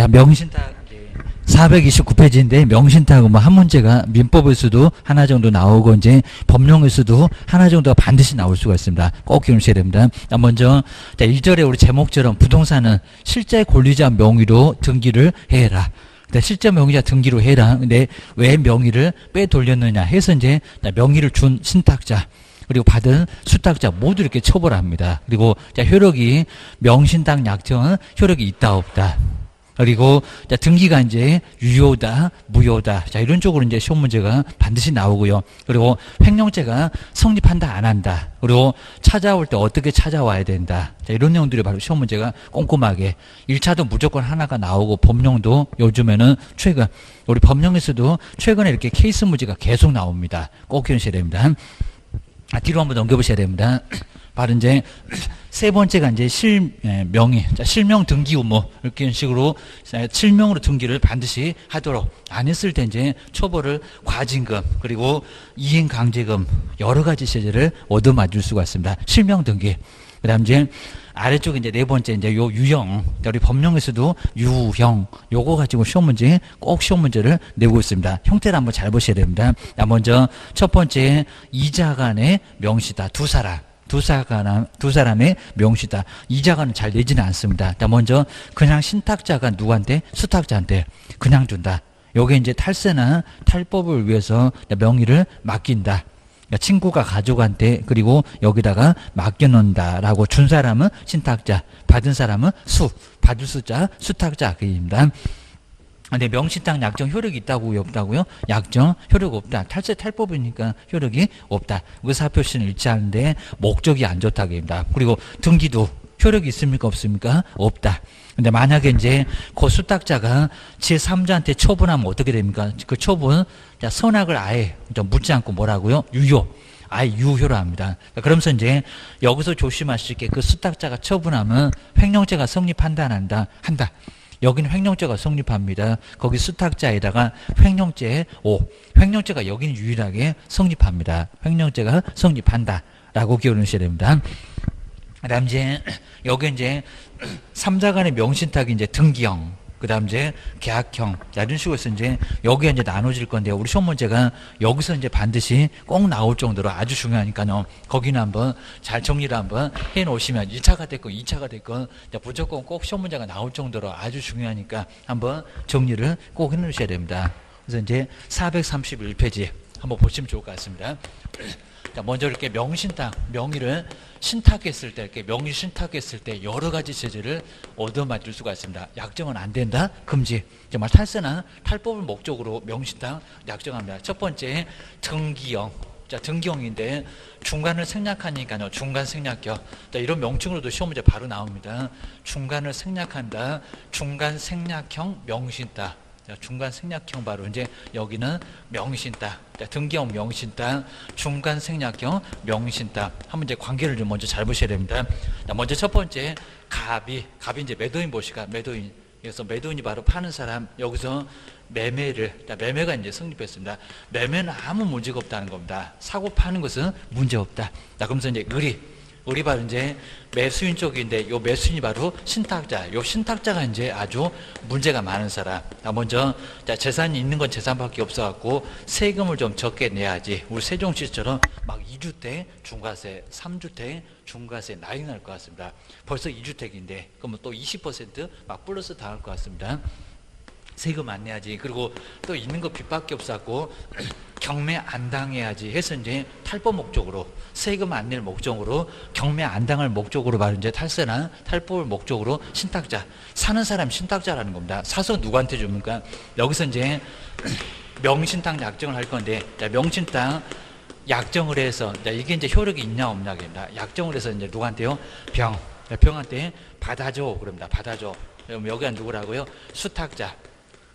자, 명신탁 429페이지인데 명신탁은 뭐 한 문제가 민법에서도 하나 정도 나오고 이제 법령에서도 하나 정도가 반드시 나올 수가 있습니다. 꼭 기억하셔야 됩니다. 먼저 자, 1절에 우리 제목처럼 부동산은 실제 권리자 명의로 등기를 해라. 실제 명의자 등기로 해라. 근데 왜 명의를 빼돌렸느냐 해서 이제 명의를 준 신탁자 그리고 받은 수탁자 모두 이렇게 처벌합니다. 그리고 자, 효력이 명신탁 약정은 효력이 있다 없다. 그리고 자, 등기가 이제 유효다, 무효다. 자, 이런 쪽으로 이제 시험 문제가 반드시 나오고요. 그리고 횡령죄가 성립한다, 안 한다. 그리고 찾아올 때 어떻게 찾아와야 된다. 자, 이런 내용들이 바로 시험 문제가 꼼꼼하게 1차도 무조건 하나가 나오고 법령도 요즘에는 최근 우리 법령에서도 최근에 이렇게 케이스 문제가 계속 나옵니다. 꼭 기억하셔야 됩니다. 뒤로 한번 넘겨보셔야 됩니다. 바로 이제 세 번째가 이제 실명의, 자, 실명 등기 의무, 이렇게 식으로 실명으로 등기를 반드시 하도록 안 했을 때 이제 처벌을 과징금, 그리고 이행강제금, 여러 가지 제재를 얻어맞을 수가 있습니다. 실명 등기. 그 다음 이제 아래쪽에 이제 네 번째 이제 요 유형, 우리 법령에서도 유형, 요거 가지고 시험 문제, 꼭 시험 문제를 내고 있습니다. 형태를 한번 잘 보셔야 됩니다. 먼저 첫 번째, 이자 간의 명시다. 두 사람의 명시다. 이자간은 잘 내지는 않습니다. 먼저 그냥 신탁자가 누구한테? 수탁자한테 그냥 준다. 요게 이제 탈세나 탈법을 위해서 명의를 맡긴다. 친구가 가족한테 그리고 여기다가 맡겨놓는다라고 준 사람은 신탁자, 받은 사람은 받을 수자, 수탁자 그입니다. 근데 명신탁 약정 효력이 있다고요, 없다고요? 약정 효력 없다. 탈세 탈법이니까 효력이 없다. 의사표시는 일치하는데 목적이 안 좋다고 합니다. 그리고 등기도 효력이 있습니까, 없습니까? 없다. 근데 만약에 이제 그 수탁자가 제3자한테 처분하면 어떻게 됩니까? 그 처분, 자, 선악을 아예 묻지 않고 뭐라고요? 유효. 아예 유효로 합니다. 그러면서 이제 여기서 조심하실 게 그 수탁자가 처분하면 횡령죄가 성립한다, 안 한다? 한다. 여기는 횡령죄가 성립합니다. 거기 수탁자에다가 횡령죄 5. 횡령죄가 여기는 유일하게 성립합니다. 횡령죄가 성립한다. 라고 기억하셔야 됩니다. 그 다음 이제, 여기 이제 3자 간의 명신탁이 이제 등기형. 그 다음 이제 계약형. 자, 이런 식으로 해서 이제 여기에 이제 나눠질 건데요. 우리 시험 문제가 여기서 이제 반드시 꼭 나올 정도로 아주 중요하니까요. 거기는 한번 잘 정리를 한번 해 놓으시면 1차가 됐건 2차가 됐건 무조건 꼭 시험 문제가 나올 정도로 아주 중요하니까 한번 정리를 꼭 해 놓으셔야 됩니다. 그래서 이제 431페이지 한번 보시면 좋을 것 같습니다. 자, 먼저 이렇게 명신탁, 명의를 신탁했을 때, 이렇게 명의 신탁했을 때 여러 가지 제재를 얻어맞을 수가 있습니다. 약정은 안 된다, 금지. 정말 탈세나 탈법을 목적으로 명신탁 약정합니다. 첫 번째, 등기형. 자, 등기형인데 중간을 생략하니까요. 중간 생략형. 자, 이런 명칭으로도 시험 문제 바로 나옵니다. 중간을 생략한다. 중간 생략형 명신탁. 자, 중간 생략형 바로 이제 여기는 명신탁. 자, 등기형 명신탁, 중간 생략형 명신탁. 한번 이제 관계를 좀 먼저 잘 보셔야 됩니다. 자, 먼저 첫 번째 갑이 이제 매도인 보시가 매도인. 그래서 매도인이 바로 파는 사람. 여기서 매매를, 자, 매매가 이제 성립했습니다. 매매는 아무 문제가 없다는 겁니다. 사고 파는 것은 문제 없다. 자, 그러면서 이제 의리 바로 이제 매수인 쪽인데 요 매수인이 바로 신탁자. 요 신탁자가 이제 아주 문제가 많은 사람. 먼저 자, 재산이 있는 건 재산밖에 없어 갖고 세금을 좀 적게 내야지. 우리 세종시처럼 막 2주택 중과세, 3주택 중과세 난리 날 것 같습니다. 벌써 2주택인데 그러면 또 20%막 플러스 당할 것 같습니다. 세금 안 내야지. 그리고 또 있는 거 빚밖에 없었고 경매 안 당해야지 해서 이제 탈법 목적으로 세금 안 낼 목적으로 경매 안 당할 목적으로 바로 이제 탈세나 탈법을 목적으로 신탁자 사는 사람 신탁자라는 겁니다. 사서 누구한테 줍니까? 여기서 이제 명신탁 약정을 할 건데 자, 명신탁 약정을 해서 자, 이게 이제 효력이 있냐 없냐입니다. 약정을 해서 이제 누구한테요? 병한테 받아줘 그럽니다. 받아줘. 그럼 여기가 누구라고요? 수탁자.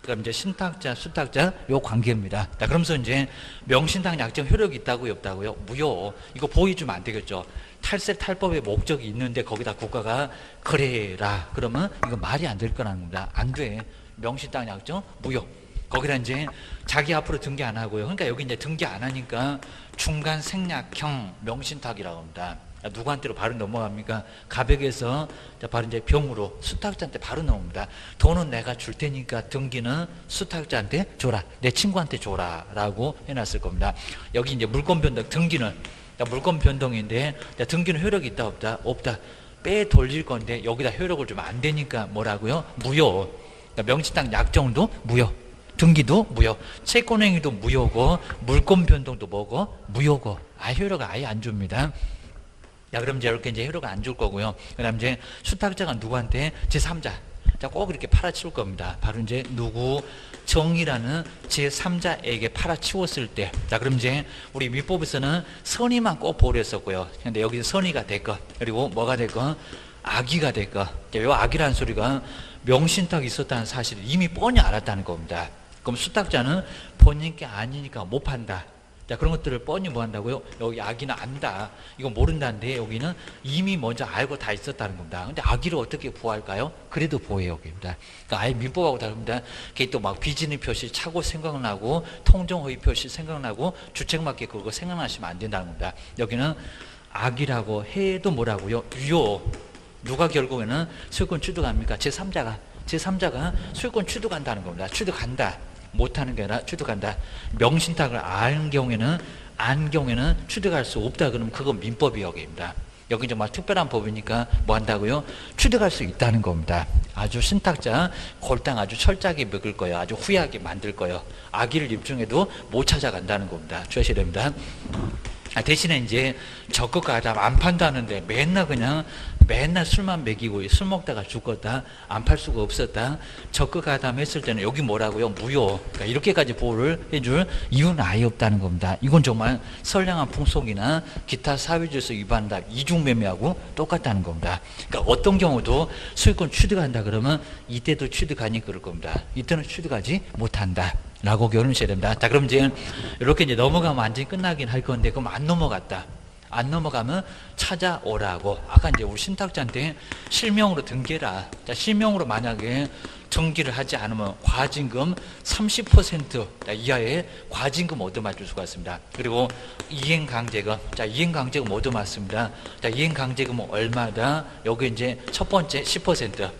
그럼 이제 신탁자, 수탁자 요 관계입니다. 자, 그러면서 이제 명신탁 약정 효력이 있다고요, 없다고요? 무효. 이거 보여주면 안 되겠죠. 탈세 탈법의 목적이 있는데 거기다 국가가 그래라 그러면 이거 말이 안 될 거라는 겁니다. 안 돼. 명신탁 약정 무효. 거기다 이제 자기 앞으로 등기 안 하고요. 그러니까 여기 이제 등기 안 하니까 중간 생략형 명신탁이라고 합니다. 누구한테로 바로 넘어갑니까? 가백에서 바로 이제 병으로 수탁자한테 바로 넘어옵니다. 돈은 내가 줄 테니까 등기는 수탁자한테 줘라. 내 친구한테 줘라. 라고 해놨을 겁니다. 여기 이제 물권 변동, 등기는 물권 변동인데 등기는 효력이 있다 없다? 없다. 빼 돌릴 건데 여기다 효력을 주면 안 되니까 뭐라고요? 무효. 명시당 약정도 무효. 등기도 무효. 채권행위도 무효고 물권 변동도 뭐고? 무효고. 효력을 아예 안 줍니다. 그럼 이제 이렇게 이제 효력을 안 줄 거고요. 그 다음 이제 수탁자가 누구한테? 제3자. 자, 꼭 이렇게 팔아치울 겁니다. 바로 이제 누구? 정이라는 제3자에게 팔아치웠을 때. 자, 그럼 이제 우리 민법에서는 선의만 꼭 보호를 했었고요. 근데 여기서 선의가 될 거. 그리고 뭐가 될 거? 악의가 될 거. 이 악의라는 소리가 명신탁이 있었다는 사실을 이미 뻔히 알았다는 겁니다. 그럼 수탁자는 본인 게 아니니까 못 판다. 자, 그런 것들을 뻔히 뭐 한다고요? 여기 악의는 안다. 이거 모른다는데 여기는 이미 먼저 알고 다 있었다는 겁니다. 근데 악의를 어떻게 보호할까요? 그래도 보호해요, 여기입니다. 그러니까 아예 민법하고 다릅니다. 그게 또 막 비진의 표시 차고 생각나고 통정허위 표시 생각나고 주책맞게 그거 생각나시면 안 된다는 겁니다. 여기는 악의라고 해도 뭐라고요? 유효. 누가 결국에는 소유권 취득합니까? 제3자가 소유권 취득한다는 겁니다. 취득한다. 못하는 게 아니라 취득한다. 명신탁을 안 경우에는 취득할 수 없다. 그러면 그건 민법이 여기입니다. 여기 정말 특별한 법이니까 뭐 한다고요? 취득할 수 있다는 겁니다. 아주 신탁자 골당 아주 철저하게 먹을 거예요. 아주 후회하게 만들 거예요. 악의를 입증해도 못 찾아간다는 겁니다. 주의하셔야 됩니다. 대신에 이제 적극 가담 안 판다는데 맨날 술만 먹이고 술 먹다가 죽었다. 안 팔 수가 없었다. 적극 가담했을 때는 여기 뭐라고요? 무효. 그러니까 이렇게까지 보호를 해줄 이유는 아예 없다는 겁니다. 이건 정말 선량한 풍속이나 기타 사회질서 위반다. 이중매매하고 똑같다는 겁니다. 그러니까 어떤 경우도 소유권 취득한다 그러면 이때도 취득하니 그럴 겁니다. 이때는 취득하지 못한다. 라고 결론하셔야 됩니다. 자, 그럼 이제 이렇게 이제 넘어가면 완전히 끝나긴 할 건데, 그럼 안 넘어갔다. 안 넘어가면 찾아오라고. 아까 이제 우리 신탁자한테 실명으로 등기해라. 자, 실명으로 만약에 등기를 하지 않으면 과징금 30% 이하의 과징금 얻어맞을 수가 있습니다. 그리고 이행강제금. 자, 이행강제금 얻어맞습니다. 자, 이행강제금은 얼마다? 여기 이제 첫 번째 10%.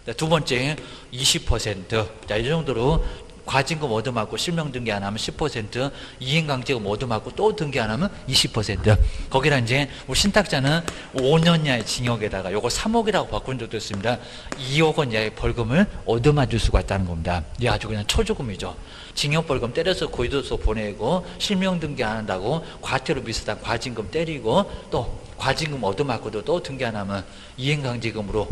자, 두 번째 20%. 자, 이 정도로 과징금 얻어맞고 실명 등기 안 하면 10%, 이행강제금 얻어맞고 또 등기 안 하면 20%. 거기다 이제 우리 신탁자는 5년 이하의 징역에다가 요거 3억이라고 바꾼 적도 있습니다. 2억 원 이하의 벌금을 얻어맞을 수가 있다는 겁니다. 이게 아주 그냥 초주금이죠. 징역 벌금 때려서 고의도서 보내고 실명 등기 안 한다고 과태료 비슷한 과징금 때리고 또 과징금 얻어맞고도 또 등기 안 하면 이행강제금으로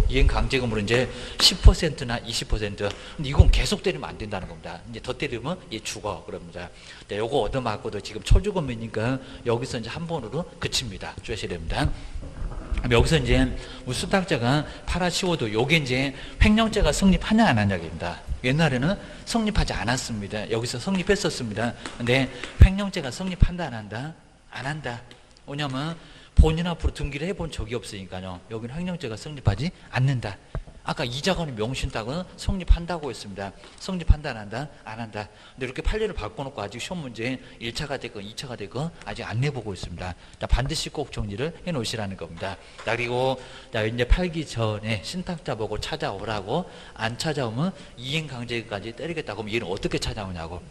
이제 10%나 20%. 근데 이건 계속 때리면 안 된다는 겁니다. 이제 더 때리면 얘 죽어. 그럽니다. 네, 요거 얻어맞고도 지금 초주금이니까 여기서 이제 한 번으로 그칩니다. 주의하셔야 됩니다. 여기서 이제 수탁자가 팔아치워도 요게 이제 횡령죄가 성립하냐 안 하냐입니다. 옛날에는 성립하지 않았습니다. 여기서 성립했었습니다. 근데 횡령죄가 성립한다 안 한다? 안 한다. 왜냐면 본인 앞으로 등기를 해본 적이 없으니까요. 여기는 횡령죄가 성립하지 않는다. 아까 이자간의 명신탁은 성립한다고 했습니다. 성립한다 안 한다? 안 한다. 근데 이렇게 판례를 바꿔놓고 아직 시험 문제 1차가 됐건 2차가 됐건 아직 안 내보고 있습니다. 자, 반드시 꼭 정리를 해 놓으시라는 겁니다. 자, 그리고 자, 이제 팔기 전에 신탁자 보고 찾아오라고. 안 찾아오면 이행강제까지 때리겠다. 그럼 얘는 어떻게 찾아오냐고.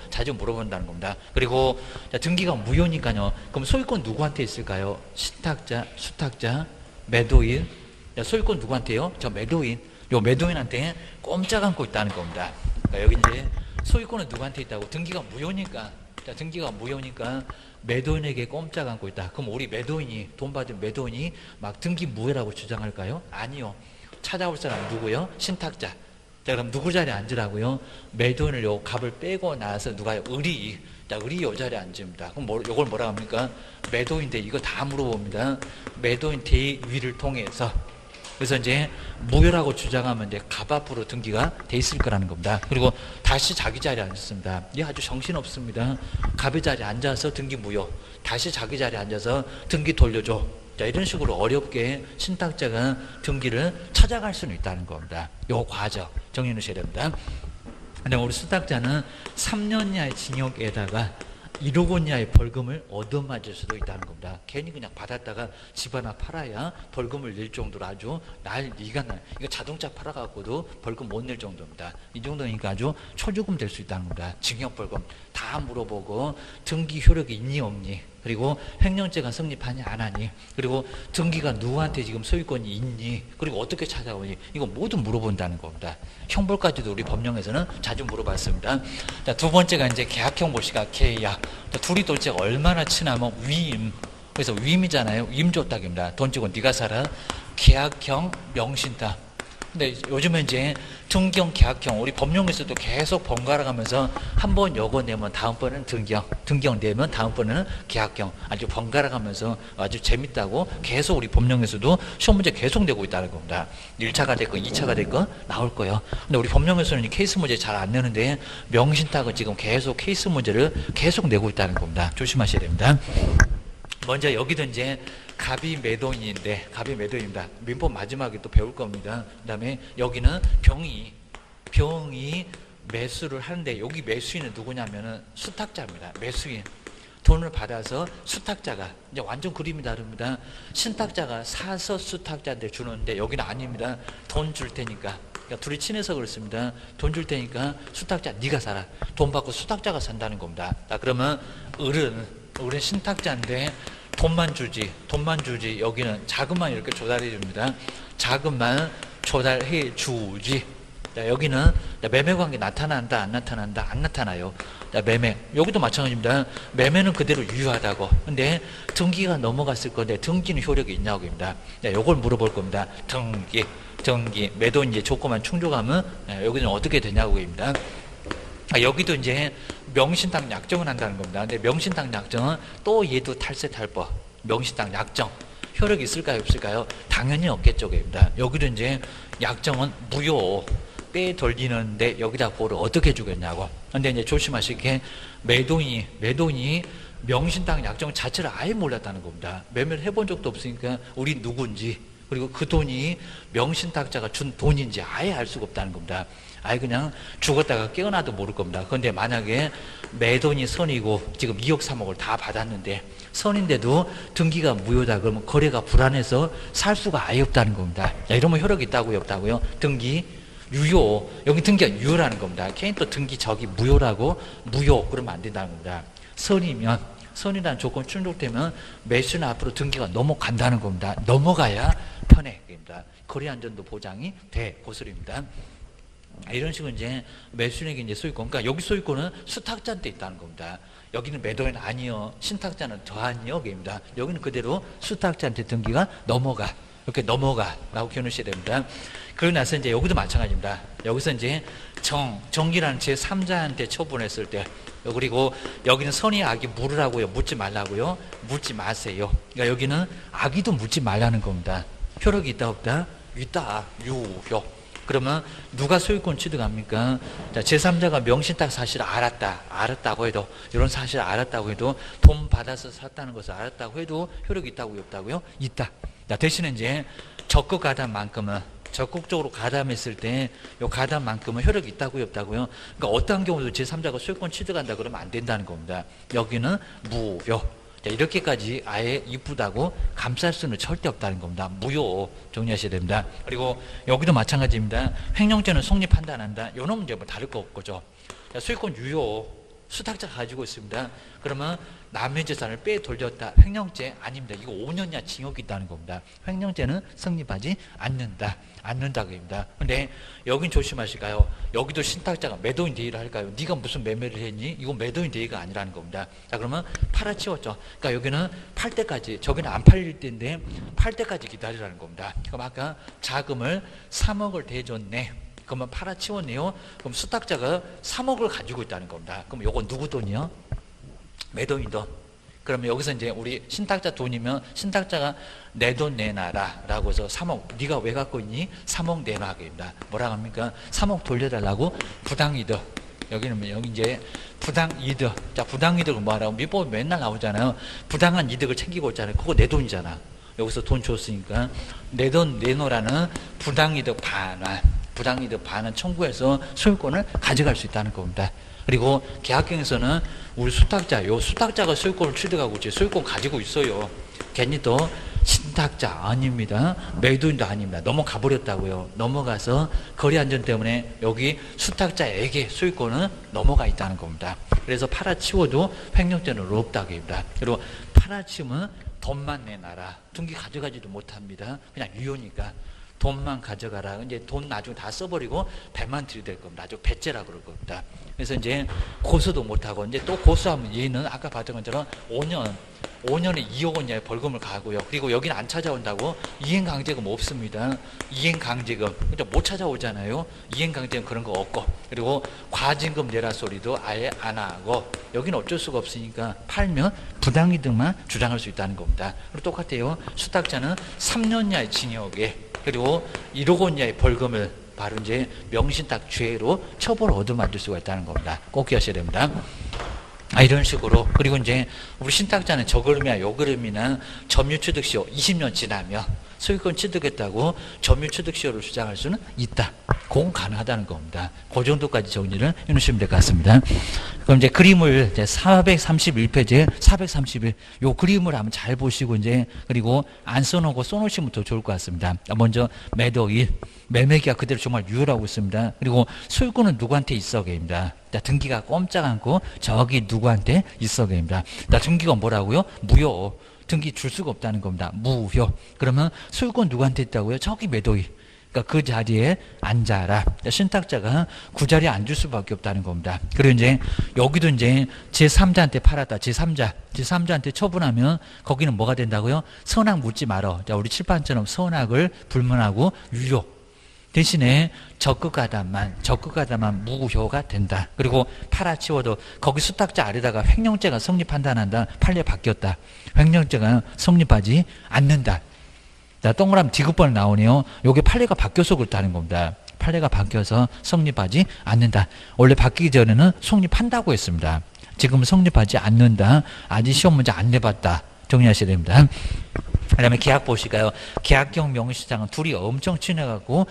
자주 물어본다는 겁니다. 그리고 자, 등기가 무효니까요. 그럼 소유권 누구한테 있을까요? 신탁자, 수탁자, 매도인. 자, 소유권 누구한테요? 저 매도인. 요 매도인한테 꼼짝 않고 있다는 겁니다. 그러니까 여기 이제 소유권은 누구한테 있다고? 등기가 무효니까. 자, 등기가 무효니까 매도인에게 꼼짝 않고 있다. 그럼 우리 매도인이, 돈 받은 매도인이 막 등기 무효라고 주장할까요? 아니요. 찾아올 사람 누구요? 신탁자. 자, 그럼 누구 자리에 앉으라고요? 매도인을 요 값을 빼고 나서 누가요? 의리. 자, 의리 요 자리에 앉습니다. 그럼 요걸 뭐라 합니까? 매도인 대 이거 다 물어봅니다. 매도인 대위를 통해서. 그래서 이제 무효라고 주장하면 이제 값 앞으로 등기가 돼 있을 거라는 겁니다. 그리고 다시 자기 자리에 앉았습니다. 이게 아주 정신없습니다. 값의 자리에 앉아서 등기 무효. 다시 자기 자리에 앉아서 등기 돌려줘. 자, 이런 식으로 어렵게 신탁자가 등기를 찾아갈 수는 있다는 겁니다. 요 과정 정리해 놓으셔야 됩니다. 근데 우리 수탁자는 3년 이하의 징역에다가 1억 원 이하의 벌금을 얻어맞을 수도 있다는 겁니다. 괜히 그냥 받았다가 집 하나 팔아야 벌금을 낼 정도로 아주 난리가 나요. 이거 자동차 팔아갖고도 벌금 못 낼 정도입니다. 이 정도니까 아주 초주금 될 수 있다는 겁니다. 징역벌금 다 물어보고 등기 효력이 있니 없니, 그리고 횡령죄가 성립하니 안 하니, 그리고 등기가 누구한테 지금 소유권이 있니, 그리고 어떻게 찾아오니, 이거 모두 물어본다는 겁니다. 형벌까지도 우리 법령에서는 자주 물어봤습니다. 자, 두 번째가 이제 계약형 몰시가 계약. 둘이 도대체 얼마나 친하면 위임. 그래서 위임이잖아요. 위임조탁입니다. 돈 주고 네가 살아. 계약형 명신탁. 근데 요즘은 이제 등기형, 계약형, 우리 법령에서도 계속 번갈아 가면서 한 번 요거 내면 다음번에는 등기형 내면 다음번에는 계약형, 아주 번갈아 가면서 아주 재밌다고 계속 우리 법령에서도 시험 문제 계속 내고 있다는 겁니다. 1차가 됐건 2차가 됐건 나올 거예요. 근데 우리 법령에서는 케이스 문제 잘 안 내는데 명신탁은 지금 계속 케이스 문제를 계속 내고 있다는 겁니다. 조심하셔야 됩니다. 먼저 여기도 이제 갑이 매도인인데, 갑이 매도인입니다. 민법 마지막에 또 배울 겁니다. 그 다음에 여기는 병이 매수를 하는데, 여기 매수인은 누구냐면은 수탁자입니다. 매수인. 돈을 받아서 수탁자가, 이제 완전 그림이 다릅니다. 신탁자가 사서 수탁자한테 주는데, 여기는 아닙니다. 돈 줄 테니까. 그러니까 둘이 친해서 그렇습니다. 돈 줄 테니까 수탁자 네가 사라. 돈 받고 수탁자가 산다는 겁니다. 자, 그러면 을은 신탁자인데 돈만 주지. 여기는 자금만 이렇게 조달해 줍니다. 자금만 조달해 주지. 자, 여기는 매매관계 나타난다, 안 나타난다, 안 나타나요. 자, 매매. 여기도 마찬가지입니다. 매매는 그대로 유효하다고. 근데 등기가 넘어갔을 건데 등기는 효력이 있냐고 입니다. 자, 요걸 물어볼 겁니다. 등기. 매도 이제 조건만 충족하면 여기는 어떻게 되냐고 입니다. 여기도 이제 명신탁 약정을 한다는 겁니다. 근데 명신탁 약정은 또 얘도 탈세 탈법. 명신탁 약정 효력이 있을까요, 없을까요? 당연히 없겠죠, 입니다. 여기도 이제 약정은 무효. 빼 돌리는데 여기다 뭐를 어떻게 주겠냐고. 근데 이제 조심하실 게 매도인이 명신탁 약정 자체를 아예 몰랐다는 겁니다. 매매를 해본 적도 없으니까 우리 누군지, 그리고 그 돈이 명신탁자가 준 돈인지 아예 알 수가 없다는 겁니다. 아예 그냥 죽었다가 깨어나도 모를 겁니다. 그런데 만약에 매돈이 선이고 지금 2억 3억을 다 받았는데 선인데도 등기가 무효다 그러면 거래가 불안해서 살 수가 아예 없다는 겁니다. 자, 이러면 효력이 있다고요, 없다고요? 등기 유효. 여기 등기가 유효라는 겁니다. 괜히 또 등기 저기 무효라고 무효 그러면 안 된다는 겁니다. 선이라는 조건 충족되면 매수는 앞으로 등기가 넘어간다는 겁니다. 넘어가야 편해. 거래 안전도 보장이 돼. 고소리입니다. 이런 식으로 이제 매수인에게 이제 소유권, 그러니까 여기 소유권은 수탁자한테 있다는 겁니다. 여기는 매도인 아니요, 신탁자는 더 아니요, 입니다. 여기는 그대로 수탁자한테 등기가 넘어가. 이렇게 넘어가라고 기억하셔야 됩니다. 그러고 나서 이제 여기도 마찬가지입니다. 여기서 이제 정기라는 제3자한테 처분했을 때, 그리고 여기는 선의 악이 물으라고요, 묻지 말라고요, 묻지 마세요. 그러니까 여기는 악의도 묻지 말라는 겁니다. 효력이 있다 없다? 있다. 유효. 그러면 누가 소유권 취득합니까? 자, 제3자가 명신탁 사실을 알았다고 해도, 이런 사실을 알았다고 해도, 돈 받아서 샀다는 것을 알았다고 해도 효력이 있다고요, 없다고요? 있다. 자, 대신에 이제 적극 가담만큼은, 적극적으로 가담했을 때 이 가담만큼은 효력이 있다고요, 없다고요? 그러니까 어떠한 경우도 제3자가 소유권 취득한다 그러면 안 된다는 겁니다. 여기는 무효. 자, 이렇게까지 아예 이쁘다고 감쌀 수는 절대 없다는 겁니다. 무효 정리하셔야 됩니다. 그리고 여기도 마찬가지입니다. 횡령죄는 성립한다 안 한다. 이놈은 문제 뭐 다를 거 없죠. 소유권 유효 수탁자가 가지고 있습니다. 그러면 남의 재산을 빼 돌렸다. 횡령죄 아닙니다. 이거 5년 이하 징역이 있다는 겁니다. 횡령죄는 성립하지 않는다고 합니다. 근데 여긴 조심하실까요? 여기도 신탁자가 매도인 대의를 할까요? 네가 무슨 매매를 했니? 이건 매도인 대의가 아니라는 겁니다. 자, 그러면 팔아치웠죠. 그러니까 여기는 팔 때까지, 저기는 안 팔릴 때인데 팔 때까지 기다리라는 겁니다. 그럼 아까 자금을 3억을 대줬네. 그러면 팔아치웠네요. 그럼 수탁자가 3억을 가지고 있다는 겁니다. 그럼 요건 누구 돈이요? 매도인 돈. 그러면 여기서 이제 우리 신탁자 돈이면 신탁자가 내 돈 내놔라 라고 해서 3억, 네가 왜 갖고 있니? 3억 내놔 합니다. 뭐라고 합니까? 3억 돌려달라고 부당이득. 여기는 여기 이제 부당이득. 자, 부당이득은 뭐하라고? 민법에 맨날 나오잖아요. 부당한 이득을 챙기고 있잖아요. 그거 내 돈이잖아. 여기서 돈 줬으니까 내 돈 내놓으라는 부당이득 반환. 부당이득 반환 청구해서 소유권을 가져갈 수 있다는 겁니다. 그리고 계약경에서는 우리 수탁자, 수탁자가 소유권을 취득하고 이제 소유권 가지고 있어요. 괜히 또 신탁자 아닙니다. 매도인도 아닙니다. 넘어가 버렸다고요. 넘어가서 거래 안전 때문에 여기 수탁자에게 소유권은 넘어가 있다는 겁니다. 그래서 팔아치워도 횡령죄는 없다고 합니다. 그리고 팔아치우면 돈만 내놔라. 등기 가져가지도 못합니다. 그냥 유효니까. 돈만 가져가라. 이제 돈 나중에 다 써버리고 배만 들이댈 겁니다. 나중에 배째라 그럴 겁니다. 그래서 이제 고소도 못하고 이제 또 고소하면 얘는 아까 봤던 것처럼 5년에 2억 원 이하의 벌금을 가고요. 그리고 여기는 안 찾아온다고 이행강제금 없습니다. 이행강제금 그러니까 못 찾아오잖아요. 이행강제금 그런 거 없고, 그리고 과징금 내라 소리도 아예 안 하고, 여기는 어쩔 수가 없으니까 팔면 부당이득만 주장할 수 있다는 겁니다. 그리고 똑같아요. 수탁자는 3년 이하의 징역에 그리고 1억 원 이하의 벌금을 바로 이제 명신탁 죄로 처벌을 얻어맞을 수가 있다는 겁니다. 꼭 기억하셔야 됩니다. 이런 식으로. 그리고 이제 우리 신탁자는 저그름이나 요그름이나 점유취득시효 20년 지나면 소유권 취득했다고 점유취득시효를 주장할 수는 있다. 그건 가능하다는 겁니다. 그 정도까지 정리를 해놓으시면 될 것 같습니다. 그럼 이제 그림을 이제 431페이지에 431, 요 그림을 한번 잘 보시고 이제 그리고 안 써놓고 써놓으시면 더 좋을 것 같습니다. 먼저 매도일, 매매기가 그대로 정말 유효라고 있습니다. 그리고 소유권은 누구한테 있어 계입니다. 등기가 꼼짝 않고 저기 누구한테 있어 계입니다. 등기가 뭐라고요? 무효. 등기 줄 수가 없다는 겁니다. 무효. 그러면 소유권 누구한테 있다고요? 저기 매도일. 그러니까 그 자리에 앉아라. 신탁자가 그 자리에 앉을 수밖에 없다는 겁니다. 그리고 이제 여기도 이제 제3자한테 팔았다. 제3자한테 처분하면 거기는 뭐가 된다고요? 선악 묻지 말어. 자, 우리 칠판처럼 선악을 불문하고 유효. 대신에 적극가담만 무효가 된다. 그리고 팔아치워도 거기 수탁자 아래다가 횡령죄가 성립한다. 판례 바뀌었다. 횡령죄가 성립하지 않는다. 자, 동그라미 디귿번에 나오네요. 요게 판례가 바뀌어서 그렇다는 겁니다. 판례가 바뀌어서 성립하지 않는다. 원래 바뀌기 전에는 성립한다고 했습니다. 지금 성립하지 않는다. 아직 시험 문제 안 내봤다. 정리하셔야 됩니다. 그 다음에 계약 보실까요? 계약형 명신탁은 둘이 엄청 친해갖고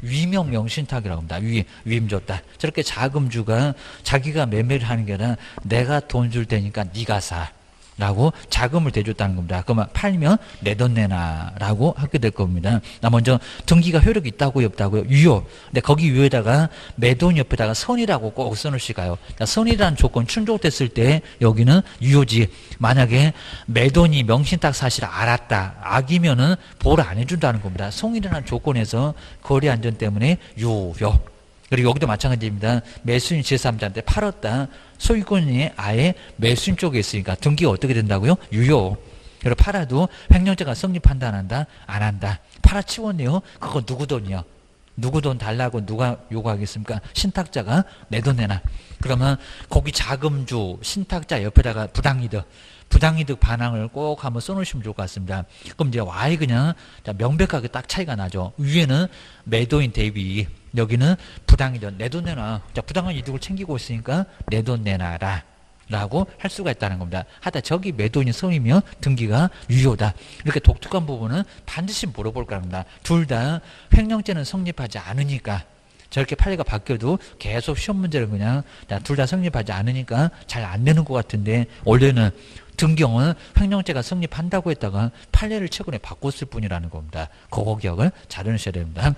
위명 명신탁이라고 합니다. 위임 줬다. 저렇게 자금주가 자기가 매매를 하는 게 아니라 내가 돈 줄 테니까 네가 사. 라고 자금을 대줬다는 겁니다. 그러면 팔면 내 돈 내놔 라고 하게 될 겁니다. 먼저 등기가 효력이 있다고요, 없다고요? 유효. 근데 거기 유효에다가 매도인 옆에다가 선이라고 꼭 써놓으시가요. 선이라는 조건 충족됐을 때 여기는 유효지. 만약에 매도인이 명신탁 사실을 알았다. 악이면은 보호를 안 해준다는 겁니다. 성이라는 조건에서 거래 안전 때문에 유효. 그리고 여기도 마찬가지입니다. 매수인 제3자한테 팔았다. 소유권이 아예 매수인 쪽에 있으니까 등기가 어떻게 된다고요? 유효. 그리고 팔아도 횡령죄가 성립한다 안 한다? 안 한다. 팔아치웠네요. 그거 누구 돈이요? 누구 돈 달라고 누가 요구하겠습니까? 신탁자가 내 돈 내놔. 그러면 거기 자금주 신탁자 옆에다가 부당이득 반항을 꼭 한번 써놓으시면 좋을 것 같습니다. 그럼 이제 와이 그냥 명백하게 딱 차이가 나죠. 위에는 매도인 대비, 여기는 부당이득, 내 돈 내놔. 자, 부당한 이득을 챙기고 있으니까 내 돈 내놔라 라고 할 수가 있다는 겁니다. 하다 저기 매도인이 선이면 등기가 유효다. 이렇게 독특한 부분은 반드시 물어볼 겁니다. 둘 다 횡령죄는 성립하지 않으니까 저렇게 판례가 바뀌어도 계속 시험 문제를 그냥 둘 다 성립하지 않으니까 잘 안 되는 것 같은데, 원래는 등경은 횡령죄가 성립한다고 했다가 판례를 최근에 바꿨을 뿐이라는 겁니다. 그거 기억을 잘 해주셔야 됩니다.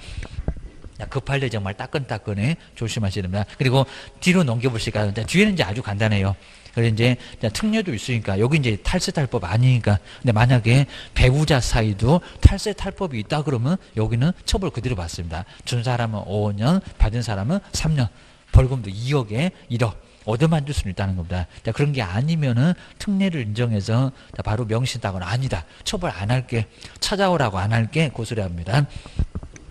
그 판례 정말 따끈따끈해. 조심하셔야 됩니다. 그리고 뒤로 넘겨보실까요? 뒤에는 이제 아주 간단해요. 그래서 이제 특례도 있으니까 여기 이제 탈세 탈법 아니니까. 근데 만약에 배우자 사이도 탈세 탈법이 있다 그러면 여기는 처벌 그대로 받습니다. 준 사람은 5년, 받은 사람은 3년, 벌금도 2억에 1억. 얻어맞을 수는 있다는 겁니다. 자, 그런 게 아니면은 특례를 인정해서 바로 명신탁은 아니다. 처벌 안 할게. 찾아오라고 안 할게. 고소리 합니다.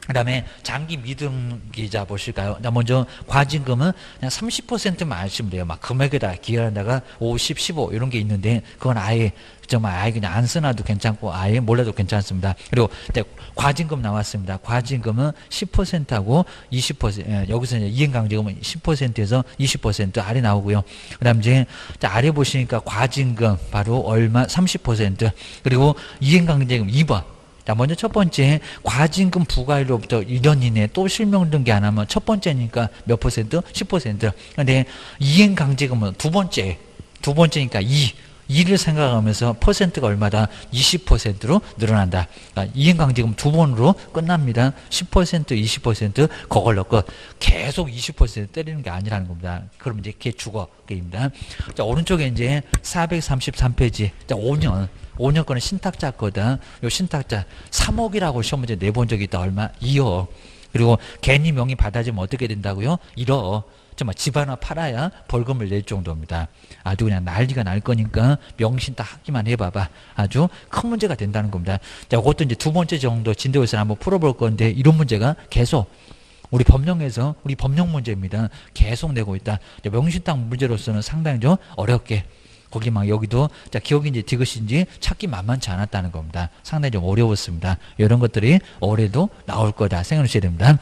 그 다음에 장기 미등기자 보실까요? 먼저 과징금은 그냥 30%만 아시면 돼요. 막 금액에다 기여한다가 50, 15 이런 게 있는데 그건 아예 정말 아예 그냥 안 써놔도 괜찮고 아예 몰라도 괜찮습니다. 그리고 과징금 나왔습니다. 과징금은 10%하고 20%, 여기서 이제 이행강제금은 10%에서 20% 아래 나오고요. 그 다음 이제 아래 보시니까 과징금 바로 얼마? 30%. 그리고 이행강제금 2번. 자, 먼저 첫 번째, 과징금 부과일로부터 1년 이내에 또 실명 등기 안 하면 첫 번째니까 몇 퍼센트? 10%. 근데 이행강제금은 두 번째니까 2를 생각하면서 퍼센트가 얼마다? 20%로 늘어난다. 그러니까 이행강제금 두 번으로 끝납니다. 10%, 20% 그걸로 끝. 계속 20% 때리는 게 아니라는 겁니다. 그럼 이제 걔 죽어. 게임입니다. 자, 오른쪽에 이제 433페이지. 자, 5년 거는 신탁자 거다. 요 신탁자 3억이라고 시험 문제 내본 적이 있다. 얼마? 2억. 그리고 괜히 명의 받아지면 어떻게 된다고요? 1억. 정말 집 하나 팔아야 벌금을 낼 정도입니다. 아주 그냥 난리가 날 거니까 명신 딱 하기만 해봐봐. 아주 큰 문제가 된다는 겁니다. 자, 그것도 이제 두 번째 정도 진도에서 한번 풀어볼 건데 이런 문제가 계속 우리 법령에서 우리 법령 문제입니다. 계속 내고 있다. 명신딱 문제로서는 상당히 좀 어렵게 거기 막 여기도 자 기억인지 디귿인지 찾기 만만치 않았다는 겁니다. 상당히 좀 어려웠습니다. 이런 것들이 올해도 나올 거다 생각해 주셔야 됩니다.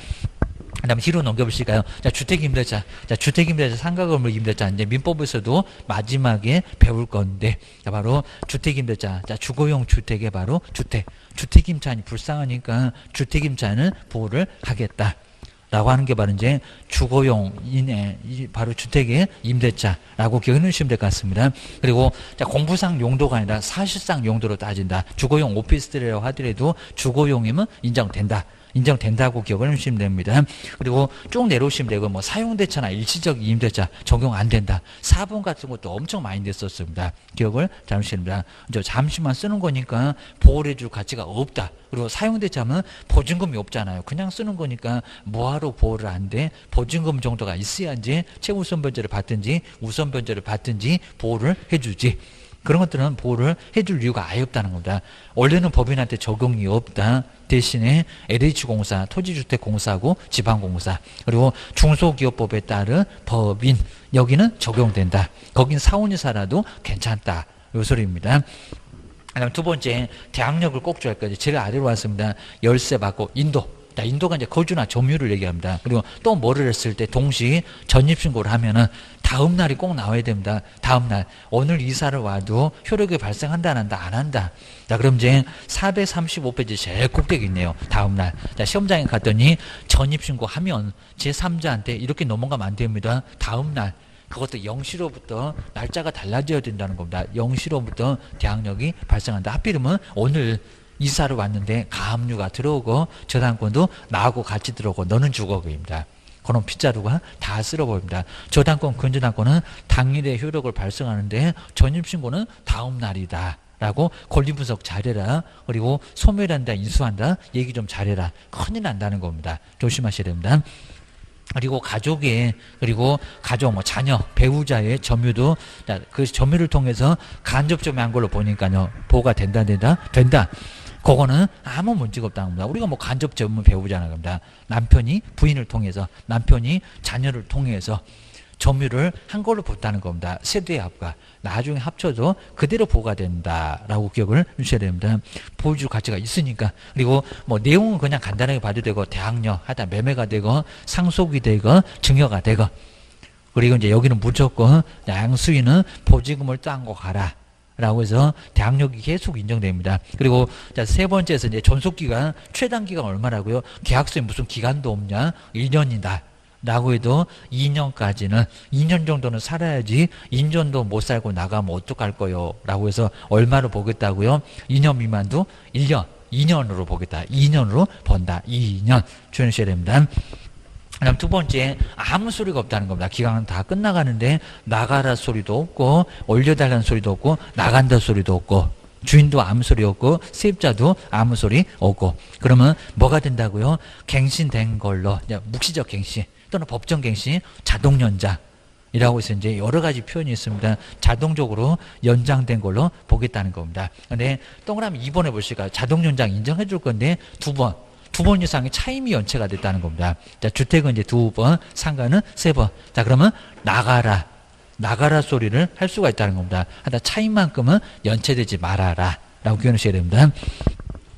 그 다음에 뒤로 넘겨보실까요? 자, 주택임대차. 자, 주택임대차, 상가건물 임대차. 이제 민법에서도 마지막에 배울 건데, 자, 바로 주택임대차. 자, 주거용 주택에 바로 주택임차는 불쌍하니까 주택임차는 보호를 하겠다. 라고 하는 게 바로 이제 주거용인의 바로 주택의 임대차라고 기억해 놓으시면 될 것 같습니다. 그리고 자, 공부상 용도가 아니라 사실상 용도로 따진다. 주거용 오피스텔이라고 하더라도 주거용이면 인정된다고 기억을 해주시면 됩니다. 그리고 쭉 내려오시면 되고 뭐 사용대차나 일시적 임대차 적용 안 된다. 4번 같은 것도 엄청 많이 됐었습니다. 기억을 잘 해주시면 됩니다. 잠시만 쓰는 거니까 보호를 해줄 가치가 없다. 그리고 사용대차면 보증금이 없잖아요. 그냥 쓰는 거니까 뭐하러 보호를 안 돼? 보증금 정도가 있어야지 최우선 변제를 받든지 우선 변제를 받든지 보호를 해주지. 그런 것들은 보호를 해줄 이유가 아예 없다는 겁니다. 원래는 법인한테 적용이 없다. 대신에 LH공사, 토지주택공사하고 지방공사 그리고 중소기업법에 따른 법인 여기는 적용된다. 거긴 사원이 살아도 괜찮다. 요 소리입니다. 그다음 두 번째 대항력을 꼭 줘야 할 거죠. 제가 아래로 왔습니다. 열세 받고 인도. 자, 인도가 이제 거주나 점유를 얘기합니다. 그리고 또 뭐를 했을 때 동시 전입신고를 하면은 다음 날이 꼭 나와야 됩니다. 다음 날. 오늘 이사를 와도 효력이 발생한다, 안 한다, 안 한다. 자, 그럼 이제 435페이지 제일 꼭대기 있네요. 다음 날. 자, 시험장에 갔더니 전입신고 하면 제3자한테 이렇게 넘어가면 안 됩니다. 다음 날. 그것도 0시로부터 날짜가 달라져야 된다는 겁니다. 0시로부터 대항력이 발생한다. 하필이면 오늘 이사를 왔는데 가압류가 들어오고 저당권도 나하고 같이 들어오고 너는 죽어버립니다. 그럼 빗자루가 다 쓸어버립니다. 저당권, 근저당권은 당일에 효력을 발생하는데 전입신고는 다음 날이다. 라고 권리분석 잘해라. 그리고 소멸한다, 인수한다. 얘기 좀 잘해라. 큰일 난다는 겁니다. 조심하셔야 됩니다. 그리고 가족의 그리고 가족 뭐 자녀 배우자의 점유도 그 점유를 통해서 간접 점유한 걸로 보니까요 보호가 된다. 그거는 아무 문제가 없다는 겁니다. 우리가 뭐 간접 점유 배우자나 겁니다. 남편이 부인을 통해서 남편이 자녀를 통해서 점유를 한 걸로 본다는 겁니다. 세대의 합과 나중에 합쳐도 그대로 보호가 된다라고 기억을 주셔야 됩니다. 보여줄 가치가 있으니까. 그리고 뭐 내용은 그냥 간단하게 봐도 되고 대항력 하다 매매가 되고 상속이 되고 증여가 되고 그리고 이제 여기는 무조건 양수인은 보증금을 딴 거 가라. 라고 해서 대항력이 계속 인정됩니다. 그리고 자, 세 번째에서 이제 존속기간 최단 기간 얼마라고요? 계약서에 무슨 기간도 없냐? 1년이다. 라고 해도 2년까지는 2년 정도는 살아야지 2년도 못 살고 나가면 어떡할 거요? 라고 해서 얼마로 보겠다고요? 2년 미만도 1년, 2년으로 보겠다. 2년으로 본다. 2년 주의하셔야 됩니다. 그다음 두 번째 아무 소리가 없다는 겁니다. 기간은 다 끝나가는데 나가라 소리도 없고 올려달라는 소리도 없고 나간다 소리도 없고 주인도 아무 소리 없고 세입자도 아무 소리 없고 그러면 뭐가 된다고요? 갱신된 걸로 묵시적 갱신 또는 법정 갱신 자동 연장이라고 해서 이제 여러 가지 표현이 있습니다. 자동적으로 연장된 걸로 보겠다는 겁니다. 근데 동그라미 2번에 보실까요? 자동 연장 인정해 줄 건데 두 번 이상의 차임이 연체가 됐다는 겁니다. 자, 주택은 이제 2번, 상가는 3번. 자, 그러면 나가라 소리를 할 수가 있다는 겁니다. 하다 차임만큼은 연체되지 말아라. 라고 기억하셔야 됩니다.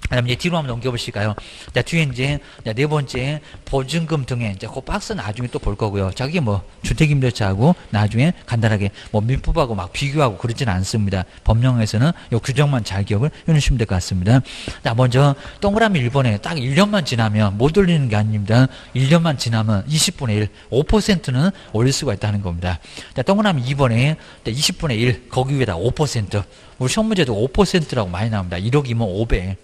그다음 이제 뒤로 한번 넘겨보실까요? 자, 뒤에 이제 네 번째 보증금 등에 이제 그 박스 나중에 또 볼 거고요. 자기 뭐 주택임대차하고 나중에 간단하게 뭐 민법하고 막 비교하고 그러지는 않습니다. 법령에서는 요 규정만 잘 기억을 해놓으시면 될 것 같습니다. 자, 먼저 동그라미 1번에 딱 1년만 지나면 못 올리는 게 아닙니다. 1년만 지나면 20분의 1, 5%는 올릴 수가 있다는 겁니다. 자, 동그라미 2번에 20분의 1, 거기 위에다 5%. 우리 시험 문제도 5%라고 많이 나옵니다. 1억이면 500.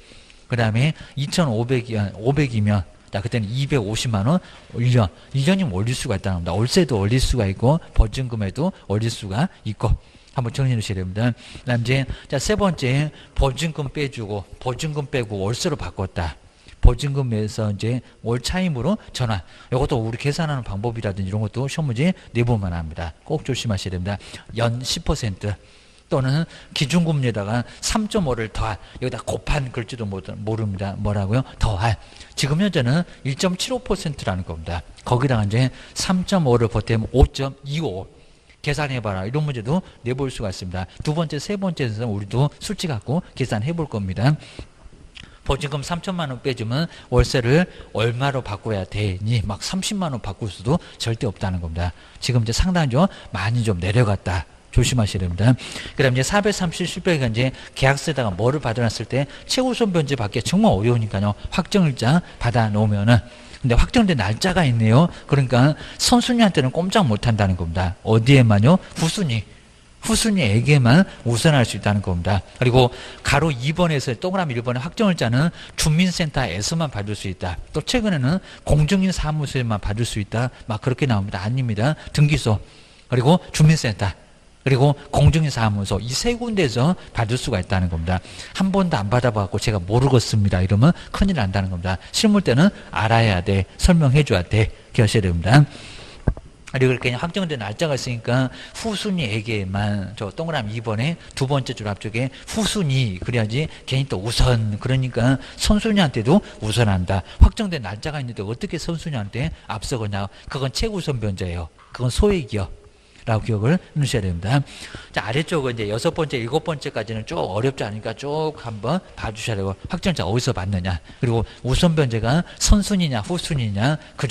그 다음에 2,500이면 자, 그때는 250만 원 1년이면 올릴 수가 있다는 겁니다. 월세도 올릴 수가 있고 보증금에도 올릴 수가 있고 한번 정리해 주셔야 됩니다. 그 다음 이제 자, 세 번째 보증금 빼주고 보증금 빼고 월세로 바꿨다. 보증금에서 이제 월 차임으로 전환. 이것도 우리 계산하는 방법이라든지 이런 것도 시험 문제 내보면 합니다. 꼭 조심하셔야 됩니다. 연 10% 또는 기준금리에다가 3.5를 더할, 여기다 곱한 글지도 모릅니다. 뭐라고요? 더할. 지금 현재는 1.75%라는 겁니다. 거기다가 이제 3.5를 보태면 5.25. 계산해봐라. 이런 문제도 내볼 수가 있습니다. 두 번째, 세 번째에서 우리도 수치 갖고 계산해 볼 겁니다. 보증금 3천만 원 빼주면 월세를 얼마로 바꿔야 되니 막 30만 원 바꿀 수도 절대 없다는 겁니다. 지금 이제 상당히 좀 많이 좀 내려갔다. 조심하셔야 됩니다. 그 다음 이제 437가 이제 계약서에다가 뭐를 받아놨을 때 최우선 변제 받기 정말 어려우니까요. 확정일자 받아 놓으면은 근데 확정된 날짜가 있네요. 그러니까 선순위한테는 꼼짝 못 한다는 겁니다. 어디에만요? 후순위에게만 우선할 수 있다는 겁니다. 그리고 가로 2번에서 동그라미 1번의 확정일자는 주민센터에서만 받을 수 있다. 또 최근에는 공증인 사무소에만 받을 수 있다. 막 그렇게 나옵니다. 아닙니다. 등기소 그리고 주민센터 그리고 공증인 사무소 이 세 군데에서 받을 수가 있다는 겁니다. 한 번도 안 받아봤고 제가 모르겠습니다. 이러면 큰일 난다는 겁니다. 실물 때는 알아야 돼. 설명해 줘야 돼. 기억하셔야 됩니다. 그리고 이렇게 확정된 날짜가 있으니까 후순위에게만 저 동그라미 2번에 두 번째 줄 앞쪽에 후순위 그래야지 괜히 또 우선 그러니까 선순위한테도 우선한다. 확정된 날짜가 있는데 어떻게 선순위한테 앞서거냐. 그건 최우선 변제예요. 그건 소액이요. 라고 기억을 해주셔야 됩니다. 자, 아래쪽은 이제 6번째, 7번째까지는 쭉 어렵지 않으니까 쭉 한번 봐주셔야 되고, 확정자 어디서 받느냐, 그리고 우선 변제가 선순위냐, 후순위냐, 그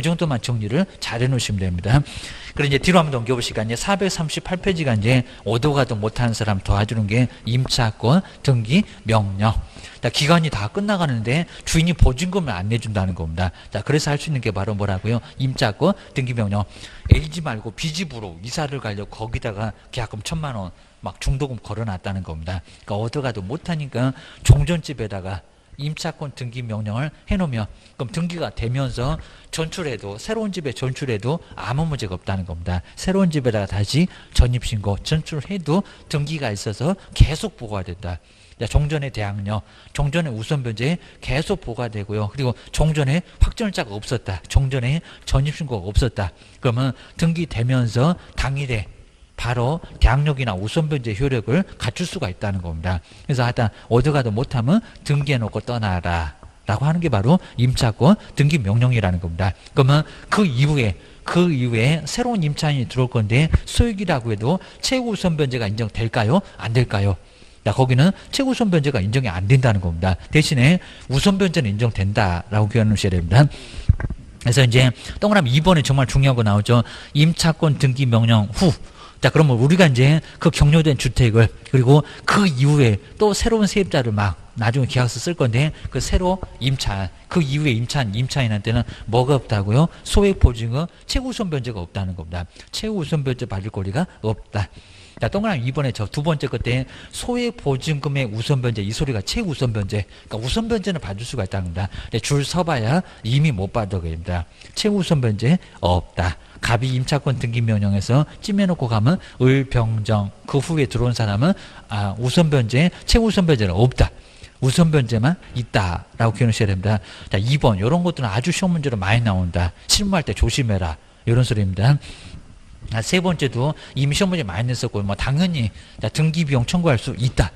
정도만 정리를 잘 해놓으시면 됩니다. 그리고 이제 뒤로 한번 넘겨보시니까 이제 438페이지가 이제 오도 가도 못하는 사람 도와주는 게 임차권, 등기, 명령. 자, 기간이 다 끝나가는데 주인이 보증금을 안 내준다는 겁니다. 자, 그래서 할 수 있는 게 바로 뭐라고요? 임차권, 등기명령. A지 말고 B집으로 이사를 가려고 거기다가 계약금 1,000만 원 막 중도금 걸어놨다는 겁니다. 그러니까 얻어가도 못하니까 종전집에다가 임차권 등기명령을 해놓으면 그럼 등기가 되면서 전출해도 새로운 집에 전출해도 아무 문제가 없다는 겁니다. 새로운 집에다가 다시 전입신고 전출해도 등기가 있어서 계속 보고가 된다. 종전의 대항력, 종전의 우선변제 계속 보고가 되고요. 그리고 종전에 확정일자가 없었다. 종전에 전입신고가 없었다. 그러면 등기되면서 당일에 바로 대항력이나 우선변제 효력을 갖출 수가 있다는 겁니다. 그래서 하여튼 어디가도 못하면 등기해놓고 떠나라 라고 하는 게 바로 임차권 등기명령이라는 겁니다. 그러면 그 이후에 새로운 임차인이 들어올 건데 소액이라고 해도 최우선 변제가 인정될까요? 안 될까요? 거기는 최우선 변제가 인정이 안 된다는 겁니다. 대신에 우선 변제는 인정된다라고 기억해 놓으셔야 됩니다. 그래서 이제 동그라미 2번에 정말 중요한 거 나오죠. 임차권 등기 명령 후. 자, 그러면 우리가 이제 그 경료된 주택을 그리고 그 이후에 또 새로운 세입자를 막 나중에 계약서 쓸 건데 그 새로 임차인 그 이후에 임차인한테는 뭐가 없다고요? 소액 보증은 최우선 변제가 없다는 겁니다. 최우선 변제 받을 권리가 없다. 자, 동그라미 2번에 저 두 번째 그때 소액 보증금의 우선 변제 이 소리가 최우선 변제. 그러니까 우선 변제는 받을 수가 있다는 겁니다. 근데 줄 서봐야 이미 못 받게 됩니다. 최우선 변제 없다. 갑이 임차권 등기 명령에서 찜해놓고 가면 을병정 그 후에 들어온 사람은 우선 변제 최우선 변제는 없다. 우선 변제만 있다라고 기억하셔야 됩니다. 자, 2번 이런 것들은 아주 시험 문제로 많이 나온다. 실무할 때 조심해라. 이런 소리입니다. 세 번째도 이미 시험 문제 많이 냈었고, 뭐 당연히 등기 비용 청구할 수 있다.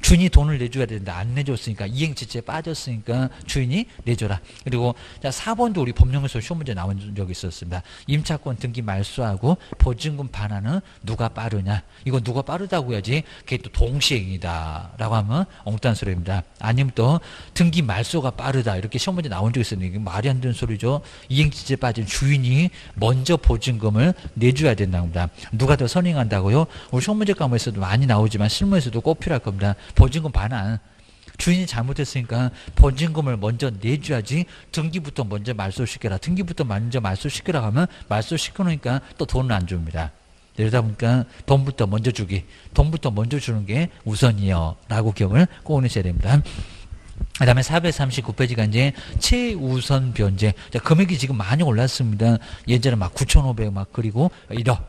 주인이 돈을 내줘야 되는데 안 내줬으니까 이행지체에 빠졌으니까 주인이 내줘라. 그리고 자 4번도 우리 법령에서 시험 문제 나온 적이 있었습니다. 임차권 등기 말소하고 보증금 반환은 누가 빠르냐. 이거 누가 빠르다고 해야지 그게 또 동시행이다 라고 하면 엉뚱한 소리입니다. 아니면 또 등기 말소가 빠르다 이렇게 시험 문제 나온 적이 있었는데 이게 말이 안 되는 소리죠. 이행지체에 빠진 주인이 먼저 보증금을 내줘야 된다고 합니다. 누가 더 선행한다고요? 우리 시험 문제 과목에서도 많이 나오지만 실무에서도 꼭 필요할 겁니다. 보증금 반환. 주인이 잘못했으니까 보증금을 먼저 내줘야지 등기부터 먼저 말소시켜라. 등기부터 먼저 말소시켜라 하면 말소시켜놓으니까 또 돈을 안 줍니다. 이러다 보니까 돈부터 먼저 주기. 돈부터 먼저 주는 게 우선이요. 라고 기억을 꼭 하셔야 됩니다. 그 다음에 439페이지가 이제 최우선 변제. 자, 금액이 지금 많이 올랐습니다. 예전에 막 9,500 막 그리고 1억.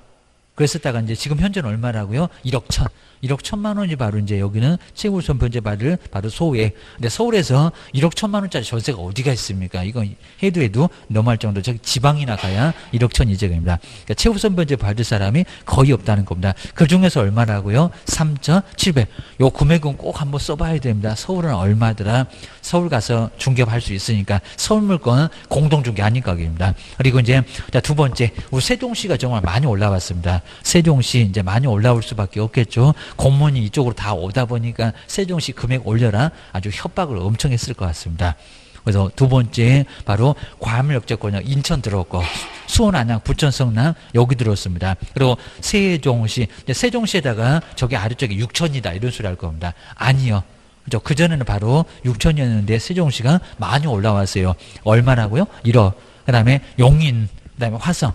그랬었다가 이제 지금 현재는 얼마라고요? 1억 1,000. 1억 1,000만 원이 바로 이제 여기는 최우선 변제 받을 바로 소액. 근데 서울에서 1억 1,000만 원짜리 전세가 어디가 있습니까? 이거 해도 너무할 정도. 저기 지방이나 가야 1억 1,000 이제입니다. 그러니까 최우선 변제 받을 사람이 거의 없다는 겁니다. 그 중에서 얼마라고요? 3,700. 요 금액은 꼭 한번 써봐야 됩니다. 서울은 얼마더라? 서울 가서 중개할 수 있으니까 서울 물건 공동 중개 아닐까입니다. 그리고 이제 자, 두 번째 우리 세종시가 정말 많이 올라왔습니다. 세종시 이제 많이 올라올 수밖에 없겠죠. 공무원이 이쪽으로 다 오다 보니까 세종시 금액 올려라 아주 협박을 엄청 했을 것 같습니다. 그래서 두 번째 바로 과밀역제권역 인천 들어왔고 수원, 안양, 부천, 성남 여기 들어왔습니다. 그리고 세종시 세종시에다가 저기 아래쪽에 6천이다 이런 소리 할 겁니다. 아니요. 그죠? 그전에는 바로 6천이었는데 세종시가 많이 올라왔어요. 얼마라고요? 1억. 그 다음에 용인, 그 다음에 화성.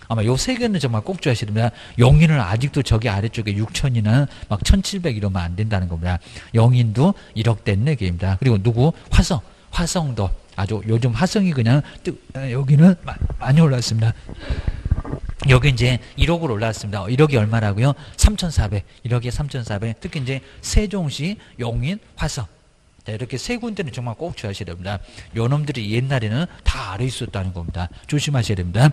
아마 요 세 개는 정말 꼭 줘야 됩니다. 용인은 아직도 저기 아래쪽에 6천이나 막 1,700 이러면 안 된다는 겁니다. 용인도 1억 된 얘기입니다. 그리고 누구? 화성. 화성도 아주 요즘 화성이 그냥 여기는 많이 올랐습니다. 여기 이제 1억으로 올랐습니다. 1억이 얼마라고요? 3,400. 1억에 3,400. 특히 이제 세종시, 용인, 화성. 자, 이렇게 세 군데는 정말 꼭 줘야셔야 됩니다. 요 놈들이 옛날에는 다 아래 있었다는 겁니다. 조심하셔야 됩니다.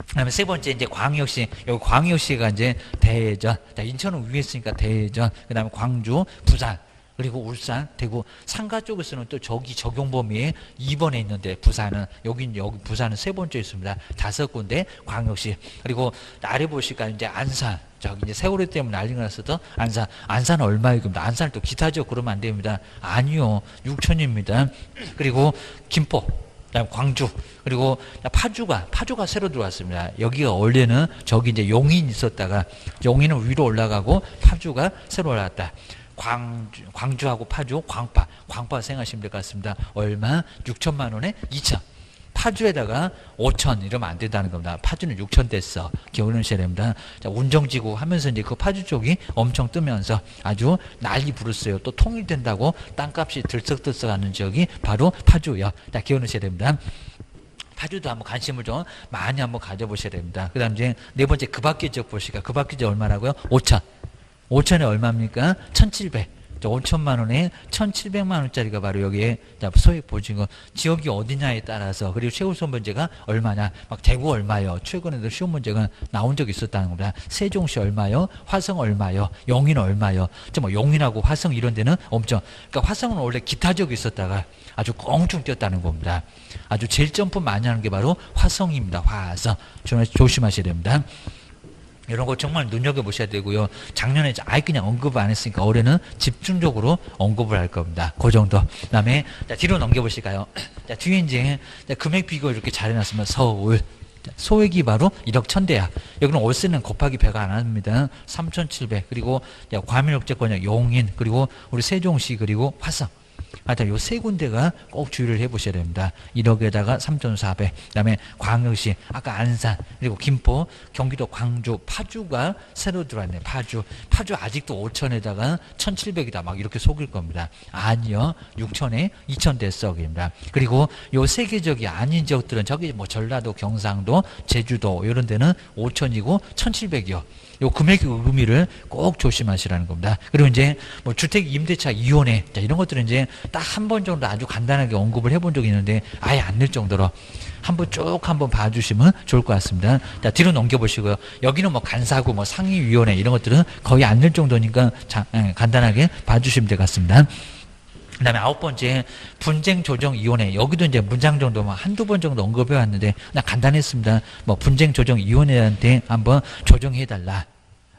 그다음에 세 번째 이제 광역시. 여기 광역시가 이제 대전. 자, 인천은 위에 있으니까 대전. 그다음에 광주, 부산. 그리고 울산, 대구, 상가 쪽에서는 또 저기 적용 범위에 2번에 있는데 부산은 여기 부산은 세 번째 있습니다. 5군데 광역시. 그리고 아래 보시니까 이제 안산. 저기 이제 세월호 때문에 난리가 났었던 안산 얼마예요? 그럼 안산을 또 기타죠? 그러면 안 됩니다. 아니요. 6천입니다. 그리고 김포. 그다음 광주 그리고 파주가 새로 들어왔습니다. 여기가 원래는 저기 이제 용인 있었다가 용인은 위로 올라가고 파주가 새로 올라왔다. 광주하고 파주 광파 생각하시면 될 것 같습니다. 얼마? 6천만 원에 2천. 파주에다가 5천 이러면 안 된다는 겁니다. 파주는 6천 됐어. 기억하셔야 됩니다. 자, 운정지구 하면서 이제 그 파주 쪽이 엄청 뜨면서 아주 난리 부르어요. 또 통일된다고 땅값이 들썩들썩하는 지역이 바로 파주요. 자, 기억하셔야 됩니다. 파주도 한번 관심을 좀 많이 한번 가져보셔야 됩니다. 그 다음 이제 네 번째 그 밖의 지역 보시니까 그 밖의 지역 얼마라고요? 5천. 5천에 얼마입니까? 1,700. 5천만 원에 1,700만 원짜리가 바로 여기에 소액 보증금 지역이 어디냐에 따라서 그리고 최우선 문제가 얼마냐 막 대구 얼마요 최근에도 시험 문제가 나온 적이 있었다는 겁니다. 세종시 얼마요 화성 얼마요 용인 얼마요 뭐 용인하고 화성 이런 데는 엄청 그러니까 화성은 원래 기타 지역이 있었다가 아주 껑충 뛰었다는 겁니다. 아주 제일 점프 많이 하는 게 바로 화성입니다. 화성 조심하셔야 됩니다. 이런 거 정말 눈여겨보셔야 되고요. 작년에 아예 그냥 언급을 안 했으니까 올해는 집중적으로 언급을 할 겁니다. 그 정도. 그 다음에 뒤로 넘겨보실까요? 자, 뒤에 이제 금액 비교 이렇게 잘 해놨으면 서울. 소액이 바로 1억 1,000대야. 여기는 월세는 곱하기 배가 안 합니다. 3,700. 그리고 과밀역제권역 용인. 그리고 우리 세종시 그리고 화성. 하여튼 요 세 군데가 꼭 주의를 해보셔야 됩니다. 1억에다가 3,400. 그 다음에 광역시, 아까 안산, 그리고 김포, 경기도 광주, 파주가 새로 들어왔네. 파주 아직도 5천에다가 1,700이다. 막 이렇게 속일 겁니다. 아니요. 6천에 2천 대석입니다. 그리고 요 세계적이 아닌 지역들은 저기 뭐 전라도, 경상도, 제주도 이런 데는 5천이고 1,700이요. 요 금액의 의미를 꼭 조심하시라는 겁니다. 그리고 이제 뭐 주택 임대차 이혼회 자, 이런 것들은 이제 딱 한 번 정도 아주 간단하게 언급을 해본 적이 있는데 아예 안 낼 정도로 한번 쭉 한번 봐주시면 좋을 것 같습니다. 자, 뒤로 넘겨보시고요. 여기는 뭐 간사구, 뭐 상임위원회 이런 것들은 거의 안 될 정도니까 간단하게 봐주시면 될 것 같습니다. 그 다음에 9번째 분쟁조정위원회. 여기도 이제 문장 정도 뭐 한두 번 정도 언급해 왔는데 그냥 간단했습니다. 뭐 분쟁조정위원회한테 한번 조정해달라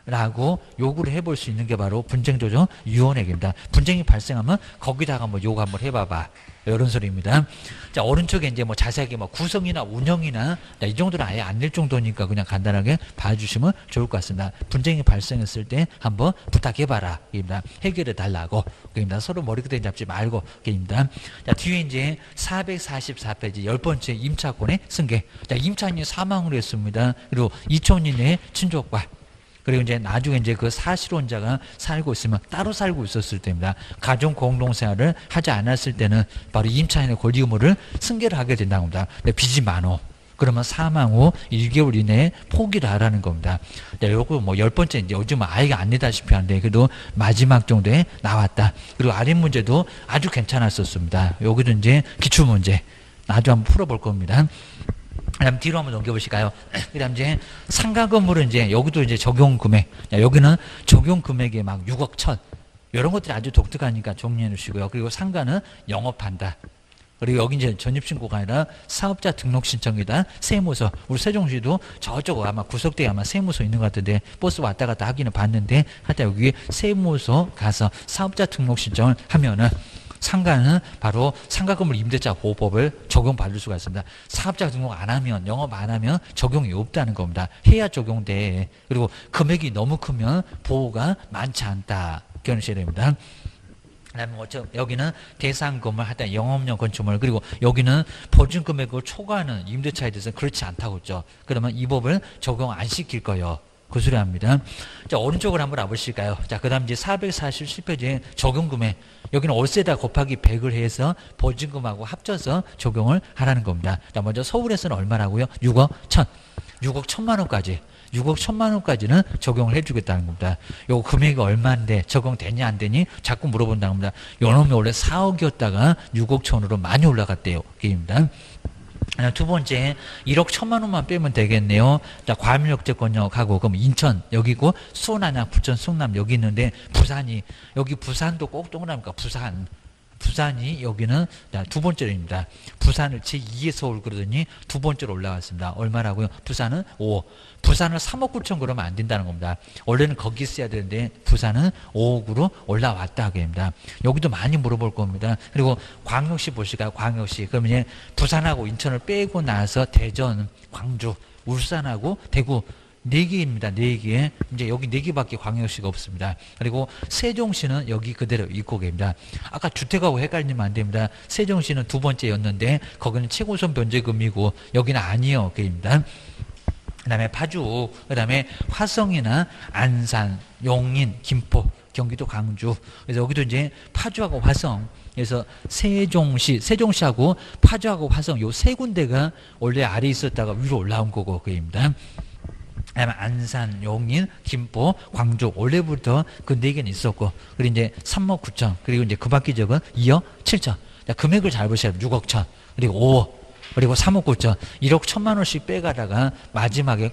라고 요구를 해볼 수 있는 게 바로 분쟁조정위원회입니다. 분쟁이 발생하면 거기다가 뭐 요구 한번 해봐봐. 이런 소리입니다. 자, 오른쪽에 이제 뭐 자세하게 뭐 구성이나 운영이나 이 정도는 아예 안 될 정도니까 그냥 간단하게 봐주시면 좋을 것 같습니다. 분쟁이 발생했을 때 한번 부탁해봐라. 입니다. 해결해 달라고. 입니다. 서로 머리끄댕이 잡지 말고. 입니다. 자, 뒤에 이제 444페이지 10번째 임차권의 승계. 자, 임차인이 사망을 했습니다. 그리고 2000년 내에 친족과 그리고 이제 나중에 이제 그 사실혼자가 살고 있으면 따로 살고 있었을 때입니다. 가정 공동생활을 하지 않았을 때는 바로 임차인의 권리 의무를 승계를 하게 된다고 합니다. 빚이 많어. 그러면 사망 후 1개월 이내에 포기를 하라는 겁니다. 네, 요거 뭐 10번째 이제 요즘 아예 안 내다시피 한데 그래도 마지막 정도에 나왔다. 그리고 아랫 문제도 아주 괜찮았었습니다. 여기도 이제 기출문제. 아주 한번 풀어볼 겁니다. 그다음 뒤로 한번 넘겨보실까요? 그다음 이제 상가 건물은 이제 여기도 이제 적용 금액. 여기는 적용 금액이 막 6억 1천. 이런 것들이 아주 독특하니까 정리해 주시고요. 그리고 상가는 영업한다. 그리고 여기 이제 전입신고가 아니라 사업자 등록 신청이다. 세무서. 우리 세종시도 저쪽 아마 구석대에 아마 세무서 있는 것 같은데 버스 왔다 갔다 하기는 봤는데 하여튼 여기 세무서 가서 사업자 등록 신청을 하면은 상가는 바로 상가건물 임대차 보호법을 적용받을 수가 있습니다. 사업자 등록 안 하면, 영업 안 하면 적용이 없다는 겁니다. 해야 적용돼. 그리고 금액이 너무 크면 보호가 많지 않다. 기억하셔야 됩니다. 그다음에 여기는 대상 건물 하여튼 영업용 건축물 그리고 여기는 보증 금액을 초과하는 임대차에 대해서 그렇지 않다고 했죠. 그러면 이 법을 적용 안 시킬 거예요. 그 소리 합니다. 자, 오른쪽으로 한번 와보실까요? 자, 그 다음 이제 447페이지에 적용금액. 여기는 월세다 곱하기 100을 해서 보증금하고 합쳐서 적용을 하라는 겁니다. 자, 먼저 서울에서는 얼마라고요? 6억 1천. 6억 1천만 원까지. 6억 1천만 원까지는 적용을 해주겠다는 겁니다. 요 금액이 얼마인데 적용되냐 안 되니 자꾸 물어본다는 겁니다. 요 놈이 원래 4억이었다가 6억 1천으로 많이 올라갔대요. 그입니다. 두 번째 1억 1천만 원만 빼면 되겠네요. 자, 과밀역제권역하고 그럼 인천 여기고 수원 안양 부천 성남 여기 있는데 부산이 여기 부산도 꼭 동그라니까 부산이 여기는 두 번째입니다. 부산을 제2의 서울 그러더니 두 번째로 올라왔습니다. 얼마라고요? 부산은 5억. 부산을 3억 9천 그러면 안 된다는 겁니다. 원래는 거기 있어야 되는데 부산은 5억으로 올라왔다 하게입니다. 여기도 많이 물어볼 겁니다. 그리고 광역시 보실까요? 광역시. 그러면 이제 부산하고 인천을 빼고 나서 대전, 광주, 울산하고 대구 4개입니다. 4개. 이제 여기 4개밖에 광역시가 없습니다. 그리고 세종시는 여기 그대로 있고 계십니다. 아까 주택하고 헷갈리면 안 됩니다. 세종시는 두 번째였는데 거기는 최고선 변제금이고 여기는 아니요. 계십니다. 그 다음에 파주, 그 다음에 화성이나 안산, 용인, 김포, 경기도 광주. 그래서 여기도 이제 파주하고 화성. 그래서 세종시하고 파주하고 화성 요 세 군데가 원래 아래 있었다가 위로 올라온 거고 그입니다. 그다음에 안산, 용인, 김포, 광주 원래부터 그 4개는 있었고 그리고 이제 3억 9천 그리고 이제 그 밖에 적은 2억 7천. 자, 금액을 잘 보셔야 돼요. 6억 천 그리고 5억 그리고 3억 9천 1억 1천만 원씩 빼가다가 마지막에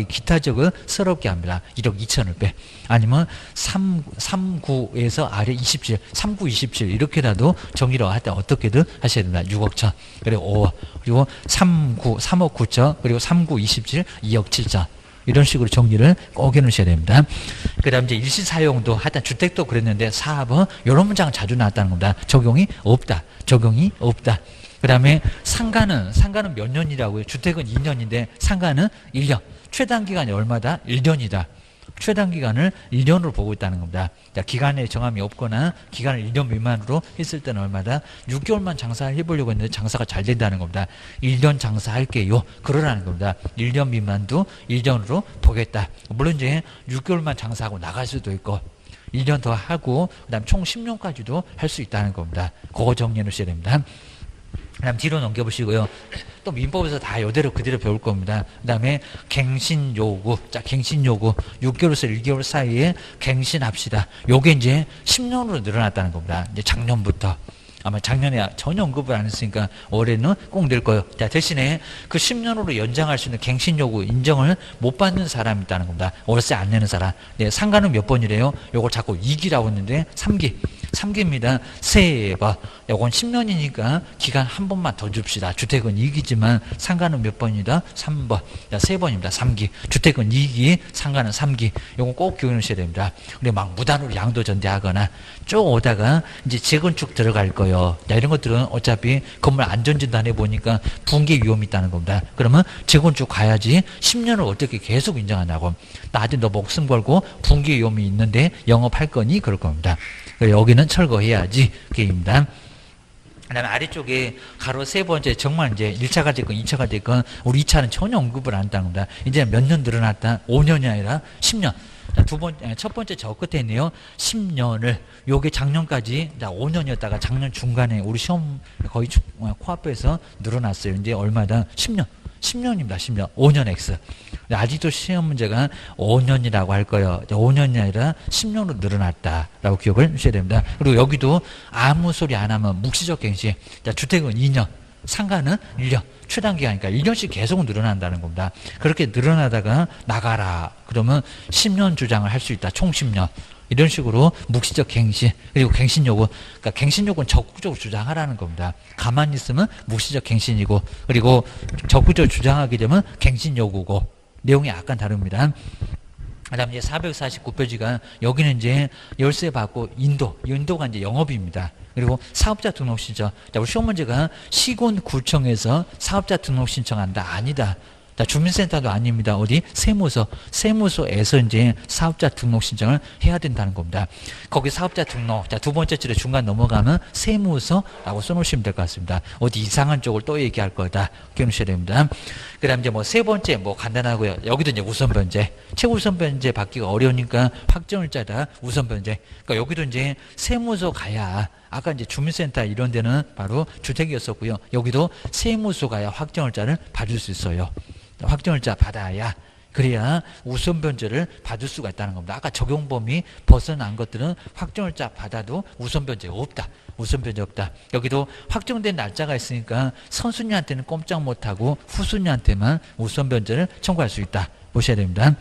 기타적을 서럽게 합니다. 1억 2천을 빼. 아니면 39에서 아래 27, 39, 27 이렇게라도 정리를 할 때 어떻게든 하셔야 됩니다. 6억 천 그리고 5억 그리고 3억 9천 그리고 39, 27, 2억 7천 이런 식으로 정리를 꼭 해놓으셔야 됩니다. 그 다음 이제 일시사용도 하여튼 주택도 그랬는데 사업은 이런 문장은 자주 나왔다는 겁니다. 적용이 없다. 그 다음에 상가는 몇 년이라고요? 주택은 2년인데 상가는 1년. 최단기간이 얼마다? 1년이다. 최단기간을 1년으로 보고 있다는 겁니다. 자, 기간에 정함이 없거나 기간을 1년 미만으로 했을 때는 얼마다? 6개월만 장사를 해보려고 했는데 장사가 잘 된다는 겁니다. 1년 장사할게요. 그러라는 겁니다. 1년 미만도 1년으로 보겠다. 물론 이제 6개월만 장사하고 나갈 수도 있고 1년 더 하고 그다음 총 10년까지도 할 수 있다는 겁니다. 그거 정리해 놓으셔야 됩니다. 그 다음 뒤로 넘겨보시고요. 또 민법에서 다 이대로 그대로 배울 겁니다. 그 다음에 갱신요구. 자, 갱신요구. 6개월에서 1개월 사이에 갱신합시다. 요게 이제 10년으로 늘어났다는 겁니다. 이제 작년부터. 아마 작년에 전혀 언급을 안 했으니까 올해는 꼭 낼 거예요. 자, 대신에 그 10년으로 연장할 수 있는 갱신 요구 인정을 못 받는 사람이 있다는 겁니다. 월세 안 내는 사람. 네, 상가는 몇 번이래요? 요걸 자꾸 2기라고 했는데 3기. 3기입니다. 세 번. 요건 10년이니까 기간 한 번만 더 줍시다. 주택은 2기지만 상가는 몇 번이다? 3번. 자, 3번입니다. 3기. 주택은 2기, 상가는 3기. 요건 꼭 기억하셔야 됩니다. 그리고 막 무단으로 양도 전대하거나 쭉 오다가 이제 재건축 들어갈 거예요. 자, 이런 것들은 어차피 건물 안전진단해 보니까 붕괴 위험이 있다는 겁니다. 그러면 재건축 가야지 10년을 어떻게 계속 인정하냐고. 나한테 너 목숨 걸고 붕괴 위험이 있는데 영업할 거니? 그럴 겁니다. 여기는 철거해야지. 그게입니다. 그 다음에 아래쪽에 가로 세 번째 정말 이제 1차가 됐건 2차가 됐건 우리 2차는 전혀 언급을 안 한다는 겁니다. 이제 몇 년 늘어났다? 5년이 아니라 10년. 첫 번째 저 끝에 있네요. 10년을, 요게 작년까지 5년이었다가 작년 중간에 우리 시험 거의 코앞에서 늘어났어요. 이제 얼마다? 10년. 10년입니다. 10년. 5년 X. 아직도 시험 문제가 5년이라고 할 거예요. 5년이 아니라 10년으로 늘어났다라고 기억을 하셔야 됩니다. 그리고 여기도 아무 소리 안 하면 묵시적 갱신. 주택은 2년. 상가는 1년. 최단기간이니까 1년씩 계속 늘어난다는 겁니다. 그렇게 늘어나다가 나가라. 그러면 10년 주장을 할 수 있다. 총 10년. 이런 식으로 묵시적 갱신, 그리고 갱신 요구. 그러니까 갱신 요구는 적극적으로 주장하라는 겁니다. 가만히 있으면 묵시적 갱신이고, 그리고 적극적으로 주장하게 되면 갱신 요구고. 내용이 약간 다릅니다. 그 다음에 이제 449페이지가 여기는 이제 열쇠 받고 인도가 이제 영업입니다. 그리고 사업자 등록 신청. 자, 우리 시험 문제가 시군구청에서 사업자 등록 신청한다. 아니다. 자, 주민센터도 아닙니다. 어디? 세무소에서 이제 사업자 등록 신청을 해야 된다는 겁니다. 거기 사업자 등록. 자, 두 번째 줄에 중간 넘어가면 세무서라고 써놓으시면 될 것 같습니다. 어디 이상한 쪽을 또 얘기할 거다. 기억하셔야 됩니다. 그 다음 이제 뭐 세 번째 뭐 간단하고요. 여기도 이제 우선 변제. 최우선 변제 받기가 어려우니까 확정을 짜다 우선 변제. 그러니까 여기도 이제 세무서 가야 아까 이제 주민센터 이런 데는 바로 주택이었었고요. 여기도 세무서 가야 확정을자를 받을 수 있어요. 확정을자 받아야 그래야 우선 변제를 받을 수가 있다는 겁니다. 아까 적용 범위 벗어난 것들은 확정을자 받아도 우선 변제가 없다. 우선 변제 없다. 여기도 확정된 날짜가 있으니까 선순위한테는 꼼짝 못하고 후순위한테만 우선 변제를 청구할 수 있다. 보셔야 됩니다.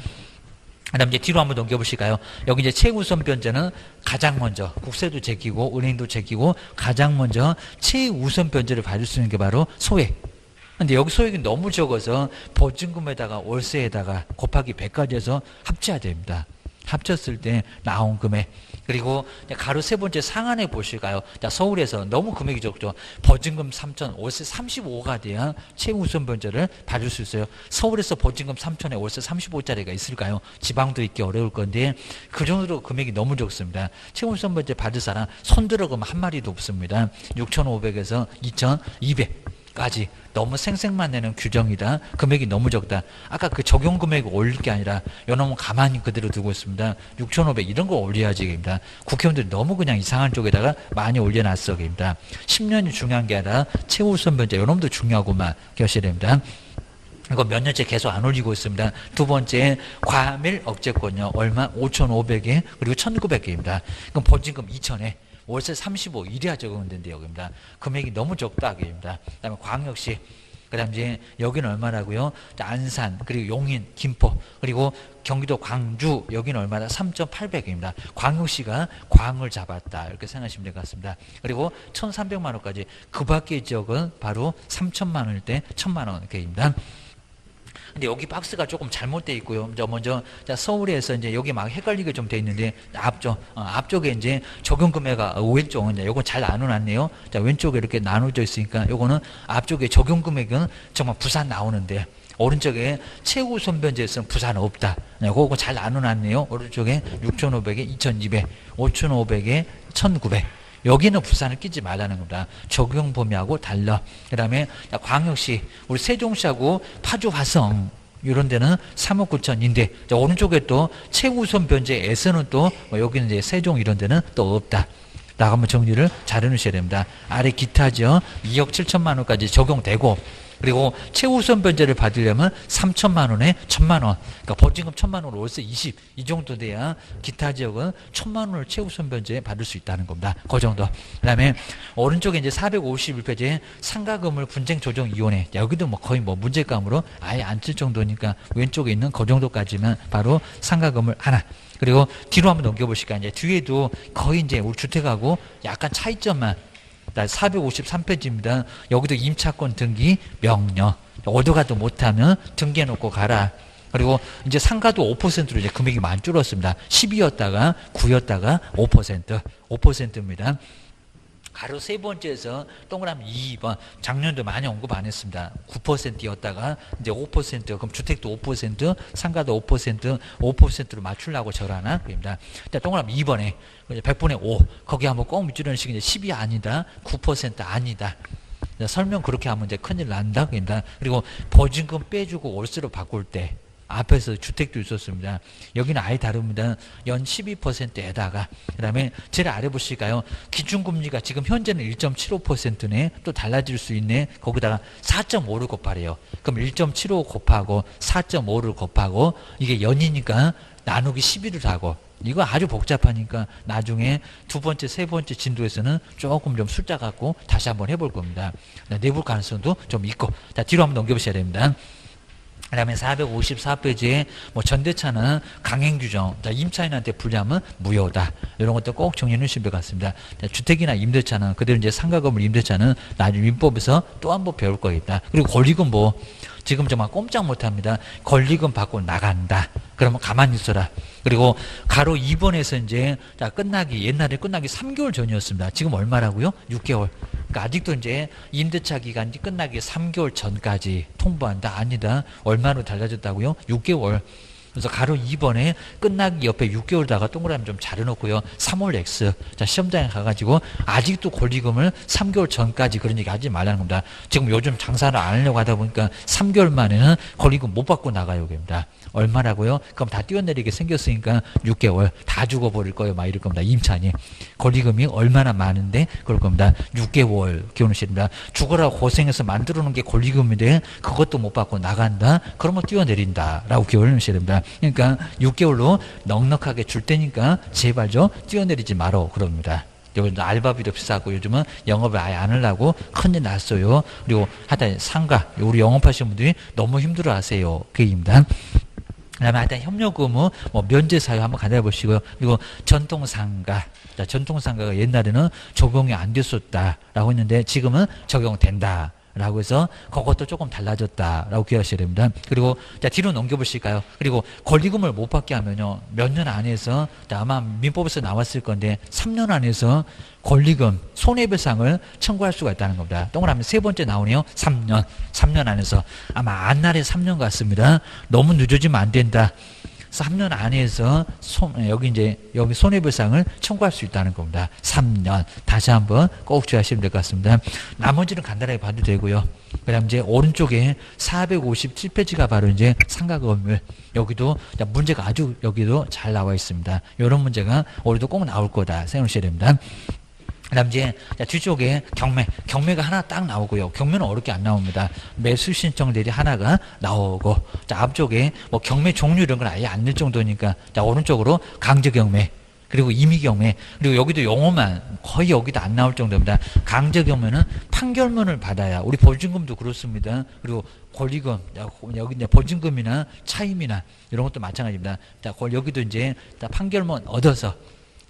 그 다음 이제 뒤로 한번 넘겨보실까요? 여기 이제 최우선 변제는 가장 먼저 국세도 제끼고 은행도 제끼고 가장 먼저 최우선 변제를 받을 수 있는 게 바로 소액. 근데 여기 소액이 너무 적어서 보증금에다가 월세에다가 곱하기 100까지 해서 합쳐야 됩니다. 합쳤을 때 나온 금액. 그리고 가로 세 번째 상한에 보실까요? 자, 서울에서 너무 금액이 적죠. 보증금 3천, 월세 35가 돼야 최우선 변제를 받을 수 있어요. 서울에서 보증금 3천에 월세 35짜리가 있을까요? 지방도 있기 어려울 건데 그 정도로 금액이 너무 적습니다. 최우선 변제 받을 사람 손 들어가면 한 마리도 없습니다. 6,500에서 2,200까지 너무 생색만 내는 규정이다. 금액이 너무 적다. 아까 그 적용 금액을 올릴 게 아니라 요놈은 가만히 그대로 두고 있습니다. 6,500 이런 거 올려야지 입니다. 국회의원들이 너무 그냥 이상한 쪽에다가 많이 올려놨어 입니다. 10년이 중요한 게 아니라 최우선 변제 요놈도 중요하고만 결실됩니다. 이거 몇 년째 계속 안 올리고 있습니다. 두 번째 과밀 억제권요. 얼마? 5,500에 그리고 1,900개입니다. 그럼 보증금 2,000에 월세 35 이래야 적용된대요. 여기입니다. 금액이 너무 적다. 여기입니다. 그 다음에 광역시. 그 다음 이제 여기는 얼마라고요? 안산, 그리고 용인, 김포, 그리고 경기도 광주, 여기는 얼마다? 3,800입니다. 광역시가 광을 잡았다. 이렇게 생각하시면 될 것 같습니다. 그리고 1,300만 원까지. 그 밖의 지역은 바로 3천만 원일 때 1,000만 원입니다. 근데 여기 박스가 조금 잘못되어 있고요. 먼저 서울에서 이제 여기 막 헷갈리게 좀 돼 있는데 앞쪽에 이제 적용 금액가 왼쪽 이제 요거 잘 나눠놨네요. 자, 왼쪽에 이렇게 나눠져 있으니까 요거는 앞쪽에 적용 금액은 정말 부산 나오는데 오른쪽에 최우선 변제에서는 부산 없다. 요거 잘 나눠놨네요. 오른쪽에 6,500에 2,200, 5,500에 1,900. 여기는 부산을 끼지 말라는 겁니다. 적용 범위하고 달라. 그 다음에 광역시, 우리 세종시하고 파주, 화성 이런 데는 3억 9천인데 오른쪽에 또 최우선 변제에서는 또 여기는 이제 세종 이런 데는 또 없다. 나가면 정리를 잘 해놓으셔야 됩니다. 아래 기타죠. 2억 7천만 원까지 적용되고 그리고 최우선 변제를 받으려면 3천만 원에 1천만 원. 그러니까 보증금 1천만 원으로 월세 20. 이 정도 돼야 기타 지역은 1천만 원을 최우선 변제 받을 수 있다는 겁니다. 그 정도. 그다음에 오른쪽에 이제 451페이지에 상가금을 분쟁조정위원회. 여기도 뭐 거의 뭐 문제감으로 아예 안 쓸 정도니까 왼쪽에 있는 그 정도까지만 바로 상가금을 하나. 그리고 뒤로 한번 넘겨보실까요? 이제 뒤에도 거의 이제 우리 주택하고 약간 차이점만. 453페이지입니다. 여기도 임차권 등기 명령. 어디 가도 못하면 등기해놓고 가라. 그리고 이제 상가도 5%로 이제 금액이 많이 줄었습니다. 12였다가 9였다가 5%, 5%입니다. 가로 세 번째에서 동그라미 2번. 작년도 많이 언급 안 했습니다. 9%였다가 이제 5%. 그럼 주택도 5%, 상가도 5%, 5%로 맞추려고 저라나? 그럽니다. 동그라미 2번에 100분의 5. 거기 한번 꼭 밑줄이는 식이 이제 10이 아니다. 9% 아니다. 설명 그렇게 하면 이제 큰일 난다. 그럽니다. 그리고 보증금 빼주고 월세로 바꿀 때. 앞에서 주택도 있었습니다. 여기는 아예 다릅니다. 연 12%에다가 그 다음에 제일 아래 보실까요? 기준금리가 지금 현재는 1.75%네. 또 달라질 수 있네. 거기다가 4.5를 곱하래요. 그럼 1.75 곱하고 4.5를 곱하고 이게 연이니까 나누기 12를 하고 이거 아주 복잡하니까 나중에 두 번째, 세 번째 진도에서는 조금 좀 숫자 갖고 다시 한번 해볼 겁니다. 내볼 가능성도 좀 있고. 자, 뒤로 한번 넘겨보셔야 됩니다. 그 다음에 454페이지에 뭐 전대차는 강행규정, 임차인한테 불리하면 무효다. 이런 것도 꼭 정리해 주실 것 같습니다. 주택이나 임대차는 그대로 이제 상가건물 임대차는 나중에 민법에서 또 한 번 배울 거겠다. 그리고 권리금 뭐 지금 정말 꼼짝 못합니다. 권리금 받고 나간다. 그러면 가만히 있어라. 그리고 가로 2번에서 이제 자 끝나기 옛날에 끝나기 3개월 전이었습니다. 지금 얼마라고요? 6개월. 그러니까 아직도 이제 임대차 기간이 끝나기 3개월 전까지 통보한다. 아니다. 얼마로 달라졌다고요? 6개월. 그래서 가로 2번에 끝나기 옆에 6개월다가 동그라미 좀 자르놓고요. 3월 X. 자, 시험장에 가가지고 아직도 권리금을 3개월 전까지 그런 얘기 하지 말라는 겁니다. 지금 요즘 장사를 안 하려고 하다 보니까 3개월 만에는 권리금 못 받고 나가요. 그럽니다. 얼마라고요? 그럼 다 뛰어내리게 생겼으니까 6개월 다 죽어버릴 거예요. 막 이럴 겁니다. 임차인이. 권리금이 얼마나 많은데 그럴 겁니다. 6개월 기원하십니다. 죽어라고 고생해서 만들어 놓은 게 권리금인데 그것도 못 받고 나간다? 그러면 뛰어내린다. 라고 기원하셔야 됩니다. 그러니까 6개월로 넉넉하게 줄 테니까 제발 좀 뛰어내리지 마라. 그럽니다. 요즘 알바비도 비싸고 요즘은 영업을 아예 안 하려고 큰일 났어요. 그리고 하여튼 상가, 우리 영업하시는 분들이 너무 힘들어 하세요. 그 얘기입니다. 그 다음에 하여튼 협력금은 뭐 면제사유 한번 가져다 보시고요. 그리고 전통상가. 자, 전통상가가 옛날에는 적용이 안 됐었다라고 했는데 지금은 적용된다. 라고 해서 그것도 조금 달라졌다라고 기억하셔야 됩니다. 그리고 자 뒤로 넘겨보실까요? 그리고 권리금을 못 받게 하면요 몇 년 안에서 아마 민법에서 나왔을 건데 3년 안에서 권리금 손해배상을 청구할 수가 있다는 겁니다. 동그라미 세 번째 나오네요. 3년 안에서 아마 안날에 3년 같습니다. 너무 늦어지면 안 된다. 3년 안에서 여기 손해배상을 청구할 수 있다는 겁니다. 3년. 다시 한번 꼭 주의하시면 될 것 같습니다. 나머지는 간단하게 봐도 되고요. 그 다음 이제 오른쪽에 457페이지가 바로 이제 상가건물. 여기도 문제가 아주 여기도 잘 나와 있습니다. 이런 문제가 올해도 꼭 나올 거다 생각하셔야 됩니다. 그 다음 이제 뒤쪽에 경매가 하나 딱 나오고요. 경매는 어렵게 안 나옵니다. 매수 신청 대리 하나가 나오고, 자, 앞쪽에 뭐 경매 종류 이런 건 아예 안 낼 정도니까, 자, 오른쪽으로 강제 경매, 그리고 임의 경매, 그리고 여기도 용어만 거의 여기도 안 나올 정도입니다. 강제 경매는 판결문을 받아야, 우리 보증금도 그렇습니다. 그리고 권리금, 여기 이제 보증금이나 차임이나 이런 것도 마찬가지입니다. 자, 여기도 이제 판결문 얻어서,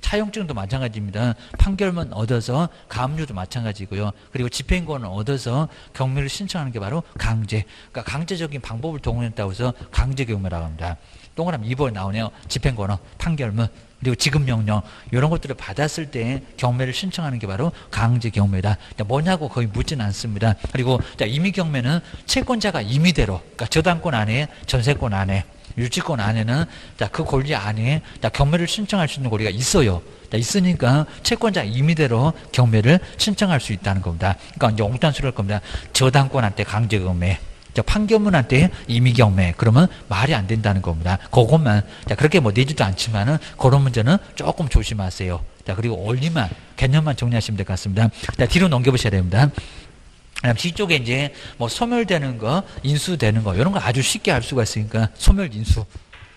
차용증도 마찬가지입니다. 판결문 얻어서 가압류도 마찬가지고요. 그리고 집행권을 얻어서 경매를 신청하는 게 바로 강제. 그러니까 강제적인 방법을 동원했다고 해서 강제 경매라고 합니다. 동그라미 2번 나오네요. 집행권은 판결문 그리고 지급명령 이런 것들을 받았을 때 경매를 신청하는 게 바로 강제 경매다. 뭐냐고 거의 묻지는 않습니다. 그리고 임의 경매는 채권자가 임의대로, 그러니까 저당권 안에 전세권 안에 유치권 안에는 그 권리 안에 경매를 신청할 수 있는 권리가 있어요. 있으니까 채권자 임의대로 경매를 신청할 수 있다는 겁니다. 그러니까 이제 옹단 소리할 겁니다. 저당권한테 강제 경매, 판결문한테 임의 경매, 그러면 말이 안 된다는 겁니다. 그것만 그렇게 뭐 내지도 않지만은 그런 문제는 조금 조심하세요. 그리고 원리만 개념만 정리하시면 될 것 같습니다. 뒤로 넘겨보셔야 됩니다. 그다음 뒤쪽에 이제 뭐 소멸되는 거, 인수되는 거 이런 거 아주 쉽게 알 수가 있으니까 소멸, 인수.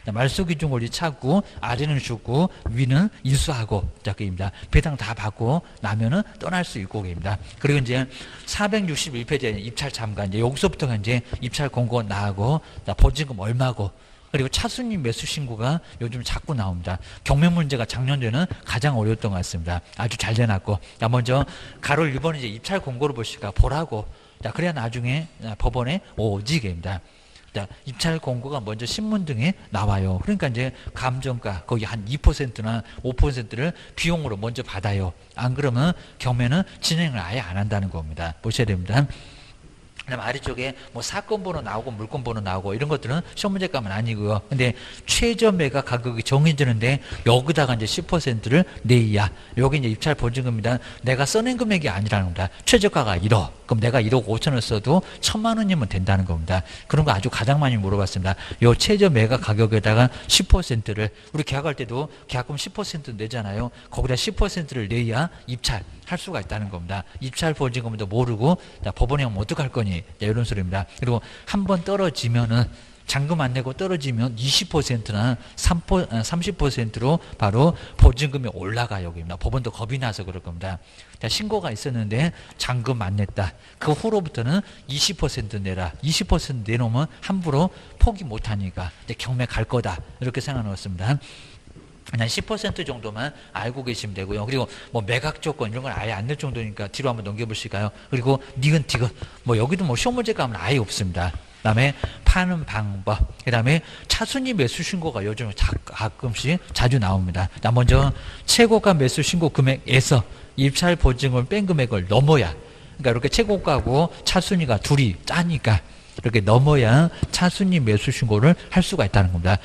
말소기준 권리 찾고 아래는 주고 위는 인수하고 자입니다. 배당 다 받고 나면은 떠날 수 있고 입니다. 그리고 이제 461페이지에 입찰 잠깐 이제 여기서부터가 이제 입찰 공고 나하고 보증금 얼마고 그리고 차순위 매수 신고가 요즘 자꾸 나옵니다. 경매 문제가 작년에는 가장 어려웠던 것 같습니다. 아주 잘 돼놨고 자 먼저 가로 1번은 이제 입찰 공고를 보시까 보라고 자 그래야 나중에 법원에 오지게입니다. 입찰 공고가 먼저 신문 등에 나와요. 그러니까 이제 감정가 거기 한 2%나 5%를 비용으로 먼저 받아요. 안 그러면 경매는 진행을 아예 안 한다는 겁니다. 보셔야 됩니다. 그다음 아래쪽에 뭐 사건 번호 나오고 물건 번호 나오고 이런 것들은 시험 문제 값은 아니고요. 근데 최저 매각 가격이 정해지는데 여기다가 이제 10%를 내야 여기 이제 입찰 보증금입니다. 내가 써낸 금액이 아니라는 겁니다. 최저가가 1억. 그럼 내가 1억 5천을 써도 1,000만 원이면 된다는 겁니다. 그런 거 아주 가장 많이 물어봤습니다. 요 최저 매각 가격에다가 10%를 우리 계약할 때도 계약금 10% 내잖아요. 거기다 10%를 내야 입찰 할 수가 있다는 겁니다. 입찰 보증금도 모르고 법원에 오면 어떡할 거니 이런 소리입니다. 그리고 한번 떨어지면은 잔금 안 내고 떨어지면 20%나 30%로 바로 보증금이 올라가요. 여기입니다. 법원도 겁이 나서 그럴 겁니다. 신고가 있었는데 잔금 안 냈다. 그 후로부터는 20% 내라. 20% 내놓으면 함부로 포기 못하니까 경매 갈 거다. 이렇게 생각해놓습니다. 그냥 10% 정도만 알고 계시면 되고요. 그리고 뭐 매각 조건 이런 건 아예 안 낼 정도니까 뒤로 한번 넘겨보실까요? 그리고 니은 티귿 뭐 여기도 뭐 시험 문제 감은 아예 없습니다. 그다음에 파는 방법, 그다음에 차순위 매수 신고가 요즘 가끔씩 자주 나옵니다. 먼저 최고가 매수 신고 금액에서 입찰 보증을 뺀 금액을 넘어야, 그러니까 이렇게 최고가고 차순위가 둘이 짜니까 이렇게 넘어야 차순위 매수 신고를 할 수가 있다는 겁니다.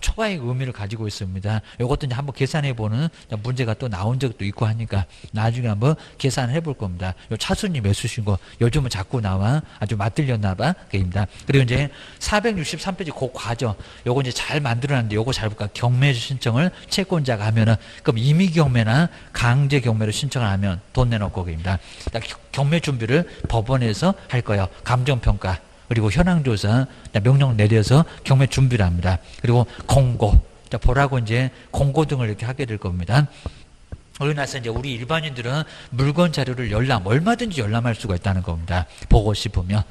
초과의 의미를 가지고 있습니다. 이것도 이제 한번 계산해보는 문제가 또 나온 적도 있고 하니까 나중에 한번 계산을 해볼 겁니다. 요 차순위 매수 신고 요즘은 자꾸 나와 아주 맞들렸나봐. 그입니다. 그리고 이제 463페이지 그 과정 요거 이제 잘 만들어놨는데 요거 잘 볼까? 경매 신청을 채권자가 하면은 그럼 임의 경매나 강제 경매를 신청을 하면 돈 내놓고 그입니다. 경매 준비를 법원에서 할 거예요. 감정평가 그리고 현황조사 명령 내려서 경매 준비를 합니다. 그리고 공고 보라고 이제 공고 등을 이렇게 하게 될 겁니다. 그러고 나서 이제 우리 일반인들은 물건 자료를 얼마든지 열람할 수가 있다는 겁니다. 보고 싶으면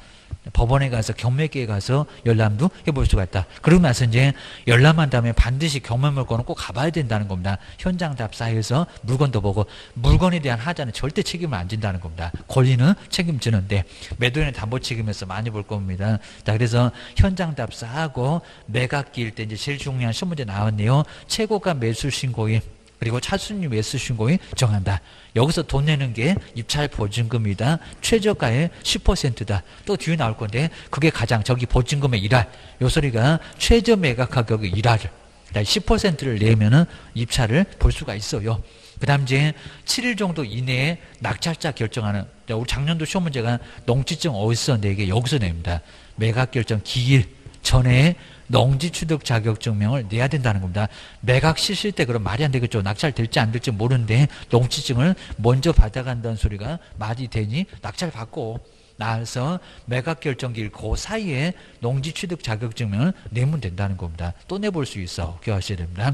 법원에 가서 경매기에 가서 열람도 해볼 수가 있다. 그러고 나서 이제 열람한 다음에 반드시 경매 물건은 꼭 가봐야 된다는 겁니다. 현장 답사해서 물건도 보고 물건에 대한 하자는 절대 책임을 안 진다는 겁니다. 권리는 책임지는데 매도인은 담보 책임에서 많이 볼 겁니다. 자, 그래서 현장 답사하고 매각기일 때 이제 제일 중요한 시험 문제 나왔네요. 최고가 매수 신고인 그리고 차순위 매수 신고인 정한다. 여기서 돈 내는 게 입찰 보증금이다. 최저가의 10%다. 또 뒤에 나올 건데 그게 가장 저기 보증금의 1할. 요 소리가 최저 매각 가격의 1할을 10%를 내면은 입찰을 볼 수가 있어요. 그 다음 이제 7일 정도 이내에 낙찰자 결정하는 우리 작년도 시험 문제가 농지증 어디서 내게 여기서 냅니다. 매각 결정 기일 전에 농지 취득 자격증명을 내야 된다는 겁니다. 매각 실실 때 그럼 말이 안 되겠죠. 낙찰될지 안 될지 모르는데 농지증을 먼저 받아간다는 소리가 말이 되니 낙찰 받고 나서 매각 결정기일 그 사이에 농지 취득 자격증명을 내면 된다는 겁니다. 또 내볼 수 있어. 기억하셔야 됩니다.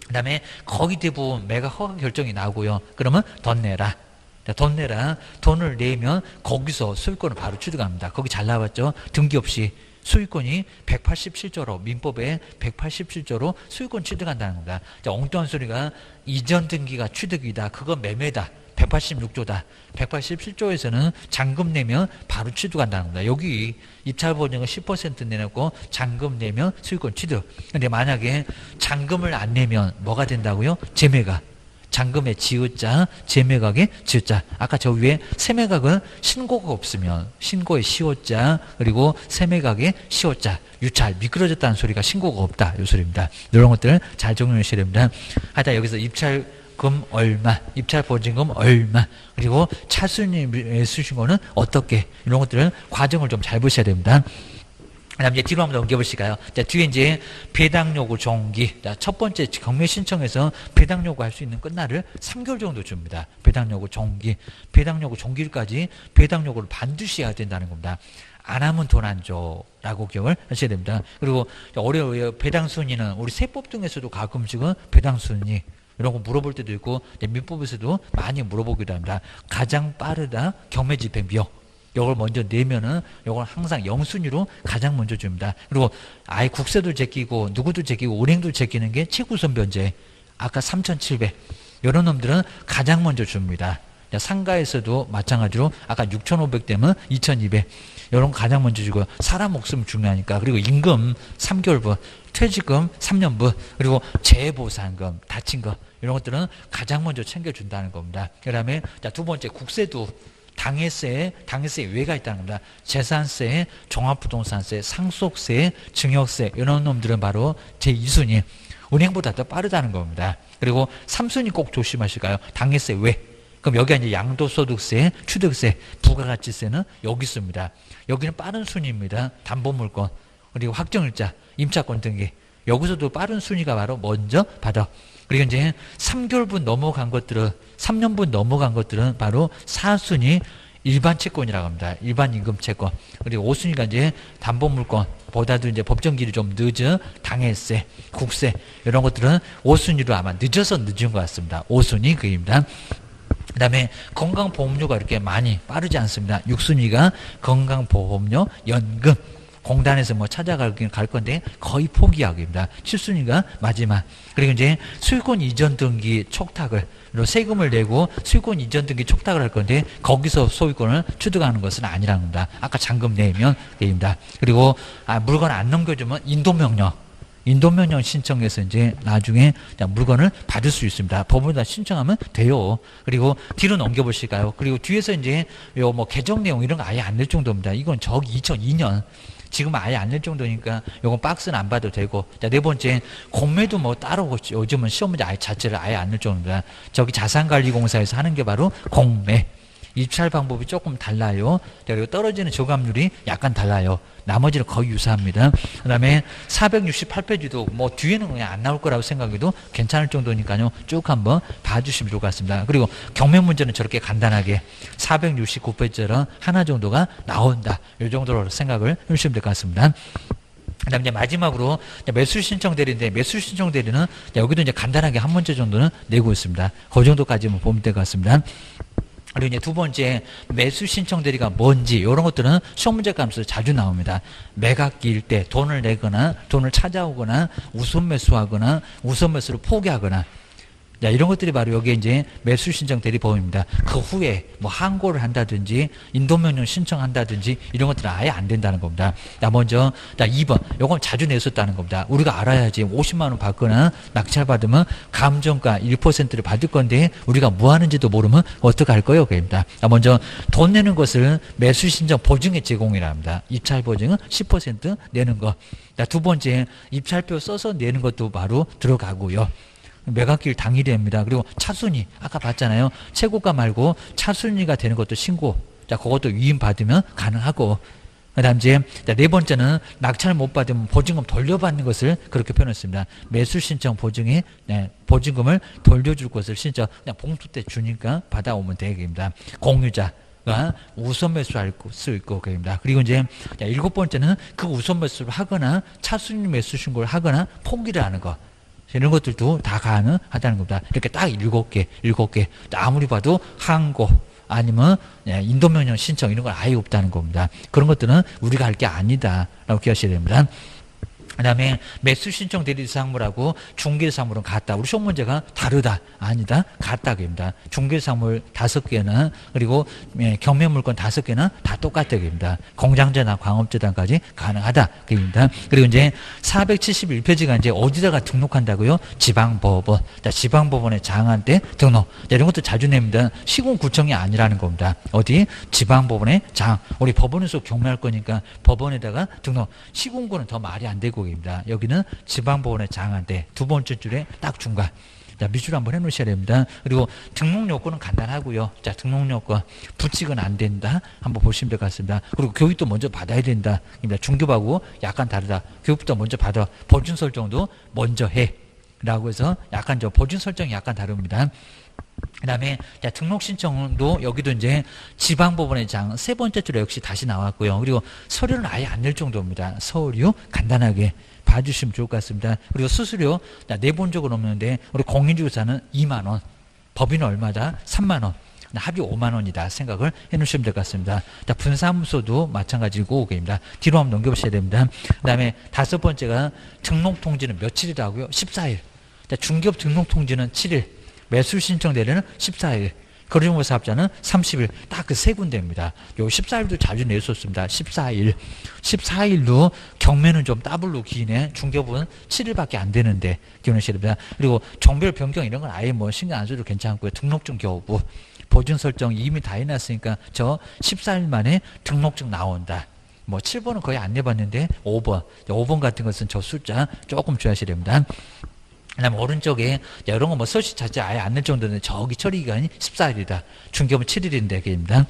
그 다음에 거의 대부분 매각 허가 결정이 나오고요. 그러면 돈 내라. 돈 내라. 돈을 내면 거기서 소유권을 바로 취득합니다. 거기 잘 나왔죠. 등기 없이 소유권이 187조로 민법에 187조로 소유권 취득한다는 겁니다. 자, 엉뚱한 소리가 이전 등기가 취득이다. 그건 매매다. 186조다. 187조에서는 잔금 내면 바로 취득한다는 겁니다. 여기 입찰 보증은 10% 내놓고 잔금 내면 소유권 취득. 근데 만약에 잔금을 안 내면 뭐가 된다고요? 재매각. 잔금의 지읒자, 재매각의 지읒자. 아까 저 위에 세매각은 신고가 없으면 신고의 시효자 그리고 세매각의 시효자. 유찰 미끄러졌다는 소리가 신고가 없다. 이 소리입니다. 이런 것들을 잘 적용하셔야 됩니다. 하여튼 여기서 입찰금 얼마, 입찰 보증금 얼마, 그리고 차순위 매수 신고는 어떻게 이런 것들은 과정을 좀 잘 보셔야 됩니다. 그다음 이제 뒤로 한번 넘겨보실까요? 자, 뒤에 이제 배당 요구 종기. 자, 첫 번째 경매 신청에서 배당 요구할 수 있는 끝날을 3개월 정도 줍니다. 배당 요구 종기. 배당 요구 종기일까지 배당 요구를 반드시 해야 된다는 겁니다. 안 하면 돈 안 줘라고 기억을 하셔야 됩니다. 그리고 어려워요. 배당 순위는 우리 세법 등에서도 가끔씩은 배당 순위 이런 거 물어볼 때도 있고 민법에서도 많이 물어보기도 합니다. 가장 빠르다 경매 집행 비용. 이걸 먼저 내면은 이걸 항상 영순위로 가장 먼저 줍니다. 그리고 아예 국세도 제끼고 누구도 제끼고 은행도 제끼는 게 최우선 변제. 아까 3,700 이런 놈들은 가장 먼저 줍니다. 상가에서도 마찬가지로 아까 6,500대면 2,200 이런 거 가장 먼저 주고요. 사람 목숨 중요하니까. 그리고 임금 3개월분, 퇴직금 3년분, 그리고 재보상금, 다친 거 이런 것들은 가장 먼저 챙겨준다는 겁니다. 그 다음에 두 번째 국세도 당해세에 외가 있다는 겁니다. 재산세, 종합부동산세, 상속세, 증여세 이런 놈들은 바로 제2순위 은행보다 더 빠르다는 겁니다. 그리고 3순위 꼭 조심하실까요? 당해세 외. 그럼 여기가 이제 양도소득세, 취득세, 부가가치세는 여기 있습니다. 여기는 빠른 순위입니다. 담보물권, 그리고 확정일자, 임차권 등기. 여기서도 빠른 순위가 바로 먼저 받아. 그리고 이제 3개월분 넘어간 것들은 3년분 넘어간 것들은 바로 4순위 일반 채권이라고 합니다. 일반 임금 채권. 그리고 5순위가 이제 담보물권 보다도 이제 법정기일이 좀 늦은 당해세, 국세 이런 것들은 5순위로 아마 늦어서 늦은 것 같습니다. 5순위 그입니다. 그 다음에 건강보험료가 이렇게 많이 빠르지 않습니다. 6순위가 건강보험료, 연금. 공단에서 뭐 찾아갈 건데 거의 포기하기입니다. 7순위가 마지막. 그리고 이제 소유권 이전 등기 촉탁을 세금을 내고 소유권 이전 등기 촉탁을 할 건데 거기서 소유권을 취득하는 것은 아니라는 겁니다. 아까 잔금 내면 됩니다. 그리고 물건 안 넘겨주면 인도명령 신청해서 이제 나중에 물건을 받을 수 있습니다. 법원에다 신청하면 돼요. 그리고 뒤로 넘겨보실까요? 그리고 뒤에서 이제 요 뭐 개정 내용 이런 거 아예 안 낼 정도입니다. 이건 저기 2002년. 지금 아예 안 낼 정도니까 요건 박스는 안 봐도 되고. 자, 네 번째 공매도 뭐 따로 요즘은 시험 문제 아예 자체를 아예 안 낼 정도입니다. 저기 자산관리공사에서 하는 게 바로 공매. 입찰 방법이 조금 달라요. 그리고 떨어지는 저감률이 약간 달라요. 나머지는 거의 유사합니다. 그 다음에 468페이지도 뭐 뒤에는 그냥 안 나올 거라고 생각해도 괜찮을 정도니까요. 쭉 한번 봐주시면 좋을 것 같습니다. 그리고 경매 문제는 저렇게 간단하게 469페이지처럼 하나 정도가 나온다. 이 정도로 생각을 해주시면 될 것 같습니다. 그 다음에 이제 마지막으로 매수 신청 대리인데 매수 신청 대리는 여기도 이제 간단하게 한 문제 정도는 내고 있습니다. 그 정도까지만 보면 될 것 같습니다. 그리고 이제 두 번째 매수 신청 대리가 뭔지 이런 것들은 시험 문제 감에서 자주 나옵니다. 매각기일 때 돈을 내거나 돈을 찾아오거나 우선 매수하거나 우선 매수를 포기하거나 자, 이런 것들이 바로 여기에 이제 매수 신청 대리법입니다. 그 후에 뭐 항고를 한다든지 인도명령 신청한다든지 이런 것들은 아예 안 된다는 겁니다. 자, 먼저 2번 요건 자주 냈었다는 겁니다. 우리가 알아야지 50만 원 받거나 낙찰 받으면 감정가 1%를 받을 건데 우리가 뭐 하는지도 모르면 어떻게 할 거예요? 그입니다. 자, 먼저 돈 내는 것을 매수 신청 보증에 제공이라 합니다. 입찰 보증은 10% 내는 거. 자, 두 번째 입찰표 써서 내는 것도 바로 들어가고요. 매각기일 당일입니다. 그리고 차순위 아까 봤잖아요. 최고가 말고 차순위가 되는 것도 신고. 자, 그것도 위임 받으면 가능하고. 그다음 이제 네 번째는 낙찰 못 받으면 보증금 돌려받는 것을 그렇게 표현했습니다. 매수 신청 보증에 보증금을 돌려줄 것을 신청 그냥 봉투 때 주니까 받아오면 되겠습니다. 공유자가 우선 매수할 수 있고 그입니다. 그리고 이제 7번째는 그 우선 매수를 하거나 차순위 매수 신고를 하거나 포기를 하는 거. 이런 것들도 다 가능하다는 겁니다. 이렇게 딱 7개. 아무리 봐도 항고 아니면 인도명령 신청 이런 건 아예 없다는 겁니다. 그런 것들은 우리가 할 게 아니다라고 기억하셔야 됩니다. 그 다음에 매수 신청 대리 사항물하고 중개 사항물은 같다. 우리 시험 문제가 다르다. 아니다. 같다. 그입니다. 중개 사항물 5개나 그리고 경매 물건 5개나 다 똑같다. 그입니다. 공장재단, 광업재단까지 가능하다. 그입니다. 그리고 이제 471페이지가 이제 어디다가 등록한다고요? 지방법원. 자, 지방법원에 장한 때 등록. 자, 이런 것도 자주 냅니다. 시군구청이 아니라는 겁니다. 어디? 지방법원에 장. 우리 법원에서 경매할 거니까 법원에다가 등록. 시군구는 더 말이 안 되고 입니다. 여기는 지방법원의 장한테 두 번째 줄에 딱 중간. 자, 미주를 한번 해놓으셔야 됩니다. 그리고 등록 요건은 간단하고요. 자, 등록 요건 부칙은 안 된다. 한번 보시면 될 것 같습니다. 그리고 교육도 먼저 받아야 된다. 중급하고 약간 다르다. 교육부터 먼저 받아. 보준 설정도 먼저 해. 라고 해서 약간 보준 설정이 약간 다릅니다. 그 다음에 등록 신청도 여기도 이제 지방법원의 장 세 번째 줄에 역시 다시 나왔고요. 그리고 서류는 아예 안 낼 정도입니다. 서류 간단하게 봐주시면 좋을 것 같습니다. 그리고 수수료 내본 적은 없는데 우리 공인중개사는 2만 원, 법인은 얼마다? 3만 원. 합이 5만 원이다 생각을 해놓으시면 될 것 같습니다. 자, 분사무소도 마찬가지고 그입니다. 뒤로 한번 넘겨보셔야 됩니다. 그 다음에 다섯 번째가 등록통지는 며칠이라고요? 14일. 자, 중개업 등록통지는 7일. 매수 신청 대리는 14일. 거래정보사업자는 30일. 딱 그 세 군데입니다. 요 14일도 자주 냈었습니다. 14일. 14일도 경매는 좀 더블로 기네. 중개업은 7일밖에 안 되는데 기억하셔야 됩니다. 그리고 종별 변경 이런 건 아예 뭐 신경 안 써도 괜찮고요. 등록증 겨우고 보증 설정 이미 다 해놨으니까 저 14일 만에 등록증 나온다. 뭐 7번은 거의 안 내봤는데 5번 같은 것은 저 숫자 조금 주의하셔야 됩니다. 그 다음에 오른쪽에 이런 거 뭐 서식 자체 아예 안 낼 정도는 저기 처리 기간이 14일이다. 중개업은 7일인데 그입니다.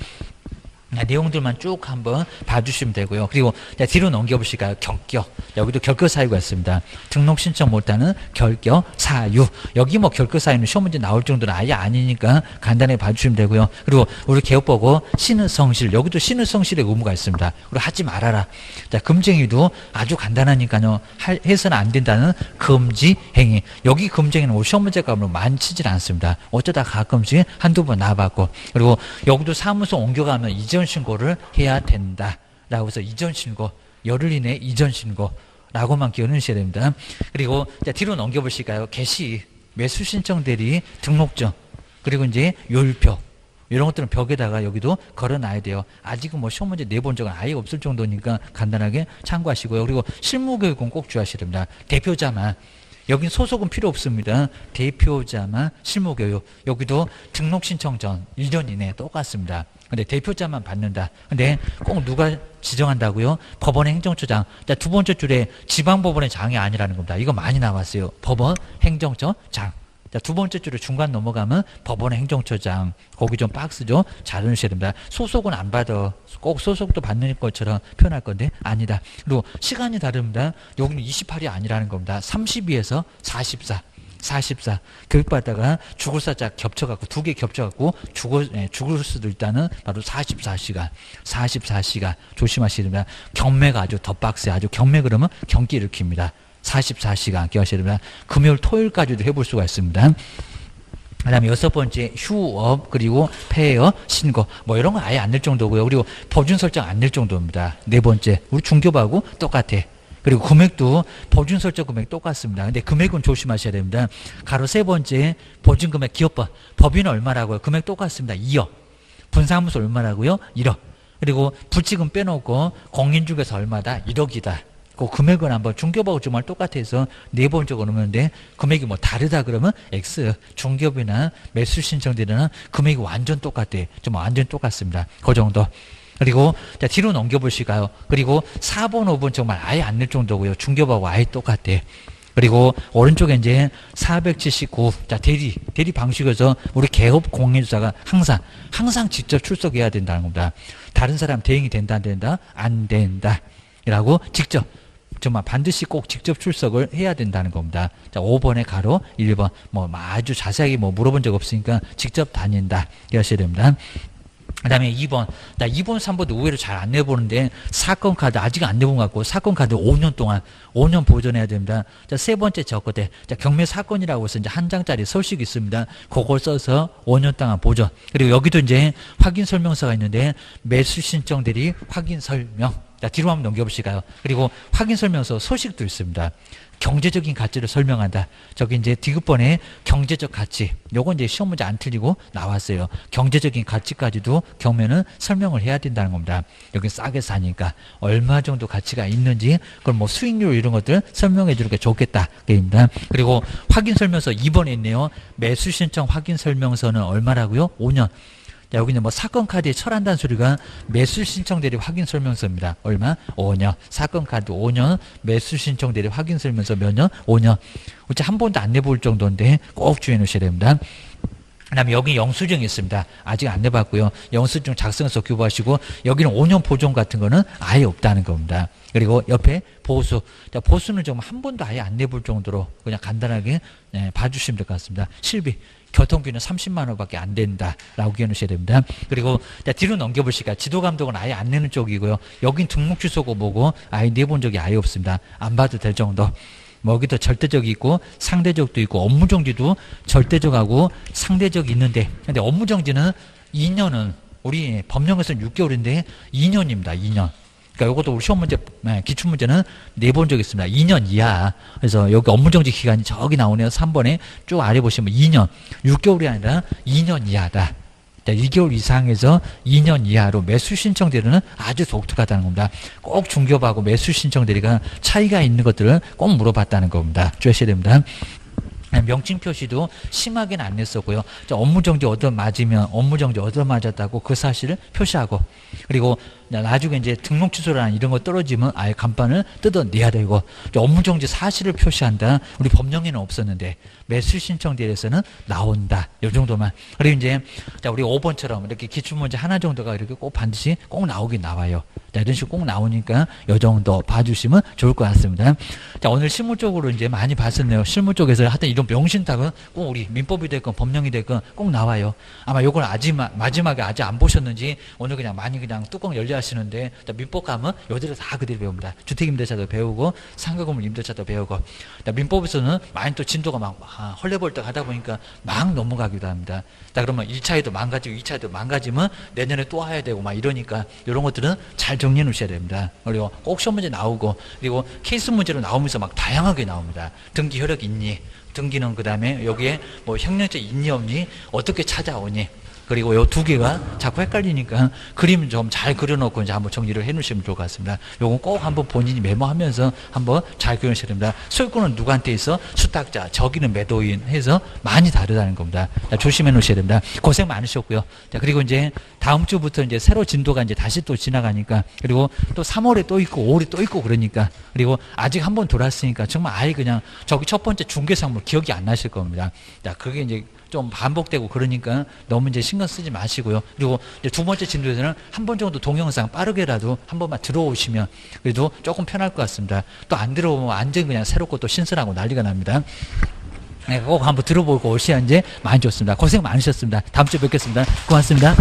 내용들만 쭉 한번 봐주시면 되고요. 그리고 뒤로 넘겨보실까요? 결격. 여기도 결격 사유가 있습니다. 등록 신청 못하는 결격 사유. 여기 뭐 결격 사유는 시험 문제 나올 정도는 아예 아니니까 간단히 봐주시면 되고요. 그리고 우리 개업 보고 신의성실. 여기도 신의성실의 의무가 있습니다. 그리고 하지 말아라. 자, 금쟁이도 아주 간단하니까요. 해서는 안 된다는 금지 행위. 여기 금쟁이는 우리 시험 문제가 많이 치질 않습니다. 어쩌다 가끔씩 한두 번 나와봤고. 그리고 여기도 사무소 옮겨가면 이전 신고를 해야 된다라고 해서 이전 신고, 열흘 이내 이전 신고라고만 기억하셔야 됩니다. 그리고 뒤로 넘겨보실까요? 개시, 매수 신청 대리, 등록증, 그리고 이제 요율표 이런 것들은 벽에다가 여기도 걸어놔야 돼요. 아직은 뭐 시험 문제 내본 적은 아예 없을 정도니까 간단하게 참고하시고요. 그리고 실무 교육은 꼭 주의하셔야 됩니다. 대표자만. 여긴 소속은 필요 없습니다. 대표자만 실무교육. 여기도 등록 신청 전 1년 이내 똑같습니다. 근데 대표자만 받는다. 근데 꼭 누가 지정한다고요? 법원 행정처장. 자, 두 번째 줄에 지방법원의 장이 아니라는 겁니다. 이거 많이 나왔어요. 법원 행정처장. 자, 두 번째 줄에 중간 넘어가면 법원 행정처장. 거기 좀 박스죠. 잘 넣으셔야 됩니다. 소속은 안 받아. 꼭 소속도 받는 것처럼 표현할 건데 아니다. 그리고 시간이 다릅니다. 여기는 28이 아니라는 겁니다. 32에서 44 교육받다가 죽을 사자 겹쳐갖고 두 개 겹쳐갖고 죽을 수도 있다는 바로 44시간 조심하셔야 됩니다. 경매가 아주 더 빡세요. 아주 경매 그러면 경기 일으킵니다. 44시간 기억하셔야 됩니다. 금요일 토요일까지도 해볼 수가 있습니다. 그 다음에 여섯 번째 휴업 그리고 폐업 신고 뭐 이런 건 아예 안 낼 정도고요. 그리고 보증 설정 안 낼 정도입니다. 네 번째 우리 중개업하고 똑같아. 그리고 금액도 보증 설정 금액 똑같습니다. 근데 금액은 조심하셔야 됩니다. 가로 세 번째 보증 금액 기업법 법인은 얼마라고요? 금액 똑같습니다. 2억. 분사무소 얼마라고요? 1억. 그리고 부칙은 빼놓고 공인중개사 얼마다? 1억이다. 그 금액은 한번 중개업하고 정말 똑같아서 네 번 적어 놓으는데 금액이 뭐 다르다 그러면 X. 중개업이나 매수 신청들이나 금액이 완전 똑같대. 좀 완전 똑같습니다. 그 정도. 그리고 자 뒤로 넘겨보실까요? 그리고 4번, 5번 정말 아예 안 낼 정도고요. 중개업하고 아예 똑같대. 그리고 오른쪽에 이제 479. 자 대리 방식에서 우리 개업 공인주사가 항상 직접 출석해야 된다는 겁니다. 다른 사람 대행이 된다 안 된다? 안 된다. 라고 직접 정말 반드시 꼭 직접 출석을 해야 된다는 겁니다. 자, 5번에 가로 1번 뭐 아주 자세하게 뭐 물어본 적 없으니까 직접 다닌다. 이러셔야 됩니다. 그 다음에 2번. 자, 2번, 3번도 의외로 잘 안 내보는데 사건 카드 아직 안 내본 것 같고 사건 카드 5년 동안 5년 보존해야 됩니다. 자, 세 번째 적거대. 자, 경매 사건이라고 해서 이제 한 장짜리 서식이 있습니다. 그걸 써서 5년 동안 보존. 그리고 여기도 이제 확인 설명서가 있는데 매수 신청 대리 확인 설명. 자, 뒤로 한번 넘겨보실까요? 그리고 확인 설명서 소식도 있습니다. 경제적인 가치를 설명한다. 저기 이제 디귿번에 경제적 가치. 요건 이제 시험 문제 안 틀리고 나왔어요. 경제적인 가치까지도 경매는 설명을 해야 된다는 겁니다. 여기 싸게 사니까 얼마 정도 가치가 있는지 그걸 뭐 수익률 이런 것들 설명해 주는 게 좋겠다. 그입니다. 그리고 확인 설명서 2번에 있네요. 매수 신청 확인 설명서는 얼마라고요? 5년. 자, 여기는 뭐 사건 카드에 철한다는 소리가 매수 신청 대리 확인 설명서입니다. 얼마? 5년. 사건 카드 5년, 매수 신청 대리 확인 설명서 몇 년? 5년. 어째 한 번도 안 내볼 정도인데 꼭 주의해 놓으셔야 됩니다. 그다음에 여기 영수증이 있습니다. 아직 안 내봤고요. 영수증 작성해서 교부하시고 여기는 5년 보존 같은 거는 아예 없다는 겁니다. 그리고 옆에 보수. 자, 보수는 좀 한 번도 아예 안 내볼 정도로 그냥 간단하게 봐주시면 될 것 같습니다. 실비. 교통비는 30만 원밖에 안 된다라고 기억해 놓으셔야 됩니다. 그리고 자, 뒤로 넘겨보시니까 지도 감독은 아예 안 내는 쪽이고요. 여긴 등록 주소고 뭐고 아예 내본 적이 아예 없습니다. 안 봐도 될 정도. 뭐 여기도 절대적이 있고 상대적도 있고 업무정지도 절대적하고 상대적이 있는데 근데 업무정지는 2년은 우리 법령에서는 6개월인데 2년입니다. 2년. 그러니까 이것도 우리 시험 문제, 기출문제는 내본 적이 있습니다. 2년 이하. 그래서 여기 업무정지 기간이 저기 나오네요. 3번에 쭉 아래 보시면 2년. 6개월이 아니라 2년 이하다. 2개월 이상에서 2년 이하로 매수 신청 대리는 아주 독특하다는 겁니다. 꼭 중개업하고 매수 신청 대리가 차이가 있는 것들을 꼭 물어봤다는 겁니다. 주의하셔야 됩니다. 명칭 표시도 심하게는 안 냈었고요. 업무정지 얻어맞으면 업무정지 얻어맞았다고 그 사실을 표시하고 그리고 나중에 이제 등록 취소라는 이런 거 떨어지면 아예 간판을 뜯어내야 되고 업무정지 사실을 표시한다. 우리 법령에는 없었는데 매수 신청 대리에서는 나온다. 이 정도만. 그리고 이제 자 우리 5번처럼 이렇게 기출문제 하나 정도가 이렇게 꼭 반드시 꼭 나오긴 나와요. 자, 이런 식으로 꼭 나오니까 이 정도 봐주시면 좋을 것 같습니다. 자 오늘 실무 쪽으로 이제 많이 봤었네요. 실무 쪽에서 하여튼 이런 명신탁은 꼭 우리 민법이 됐건 법령이 됐건 꼭 나와요. 아마 요걸 마지막에 아직 안 보셨는지 오늘 그냥 많이 그냥 뚜껑 열려 하시는데 민법 가면 요대로 다 그대로 배웁니다. 주택임대차도 배우고 상가건물 임대차도 배우고 민법에서는 많이 또 진도가 막 헐레벌떡 하다 보니까 막 넘어가기도 합니다. 자 그러면 1차에도 망가지고 2차에도 망가지면 내년에 또 와야 되고 막 이러니까 이런 것들은 잘 정리해 놓으셔야 됩니다. 그리고 꼭 시험 문제 나오고 그리고 케이스 문제로 나오면서 막 다양하게 나옵니다. 등기 효력 있니? 등기는 그 다음에 여기에 뭐 형량죄 있니 없니? 어떻게 찾아오니? 그리고 요 두 개가 자꾸 헷갈리니까 그림 좀 잘 그려놓고 이제 한번 정리를 해 놓으시면 좋을 것 같습니다. 요건 꼭 한번 본인이 메모하면서 한번 잘 그려놓으셔야 됩니다. 소유권은 누구한테 있어? 수탁자, 저기는 매도인 해서 많이 다르다는 겁니다. 자, 조심해 놓으셔야 됩니다. 고생 많으셨고요. 자, 그리고 이제 다음 주부터 이제 새로 진도가 이제 다시 또 지나가니까 그리고 또 3월에 또 있고 5월에 또 있고 그러니까 그리고 아직 한 번 돌았으니까 정말 아예 그냥 저기 첫 번째 중개상물 기억이 안 나실 겁니다. 자, 그게 이제 좀 반복되고 그러니까 너무 이제 신경 쓰지 마시고요. 그리고 이제 두 번째 진도에서는 한 번 정도 동영상 빠르게라도 한 번만 들어오시면 그래도 조금 편할 것 같습니다. 또 안 들어오면 완전 그냥 새롭고 또 신선하고 난리가 납니다. 네, 꼭 한번 들어보고 오셔야 이제 많이 좋습니다. 고생 많으셨습니다. 다음 주에 뵙겠습니다. 고맙습니다.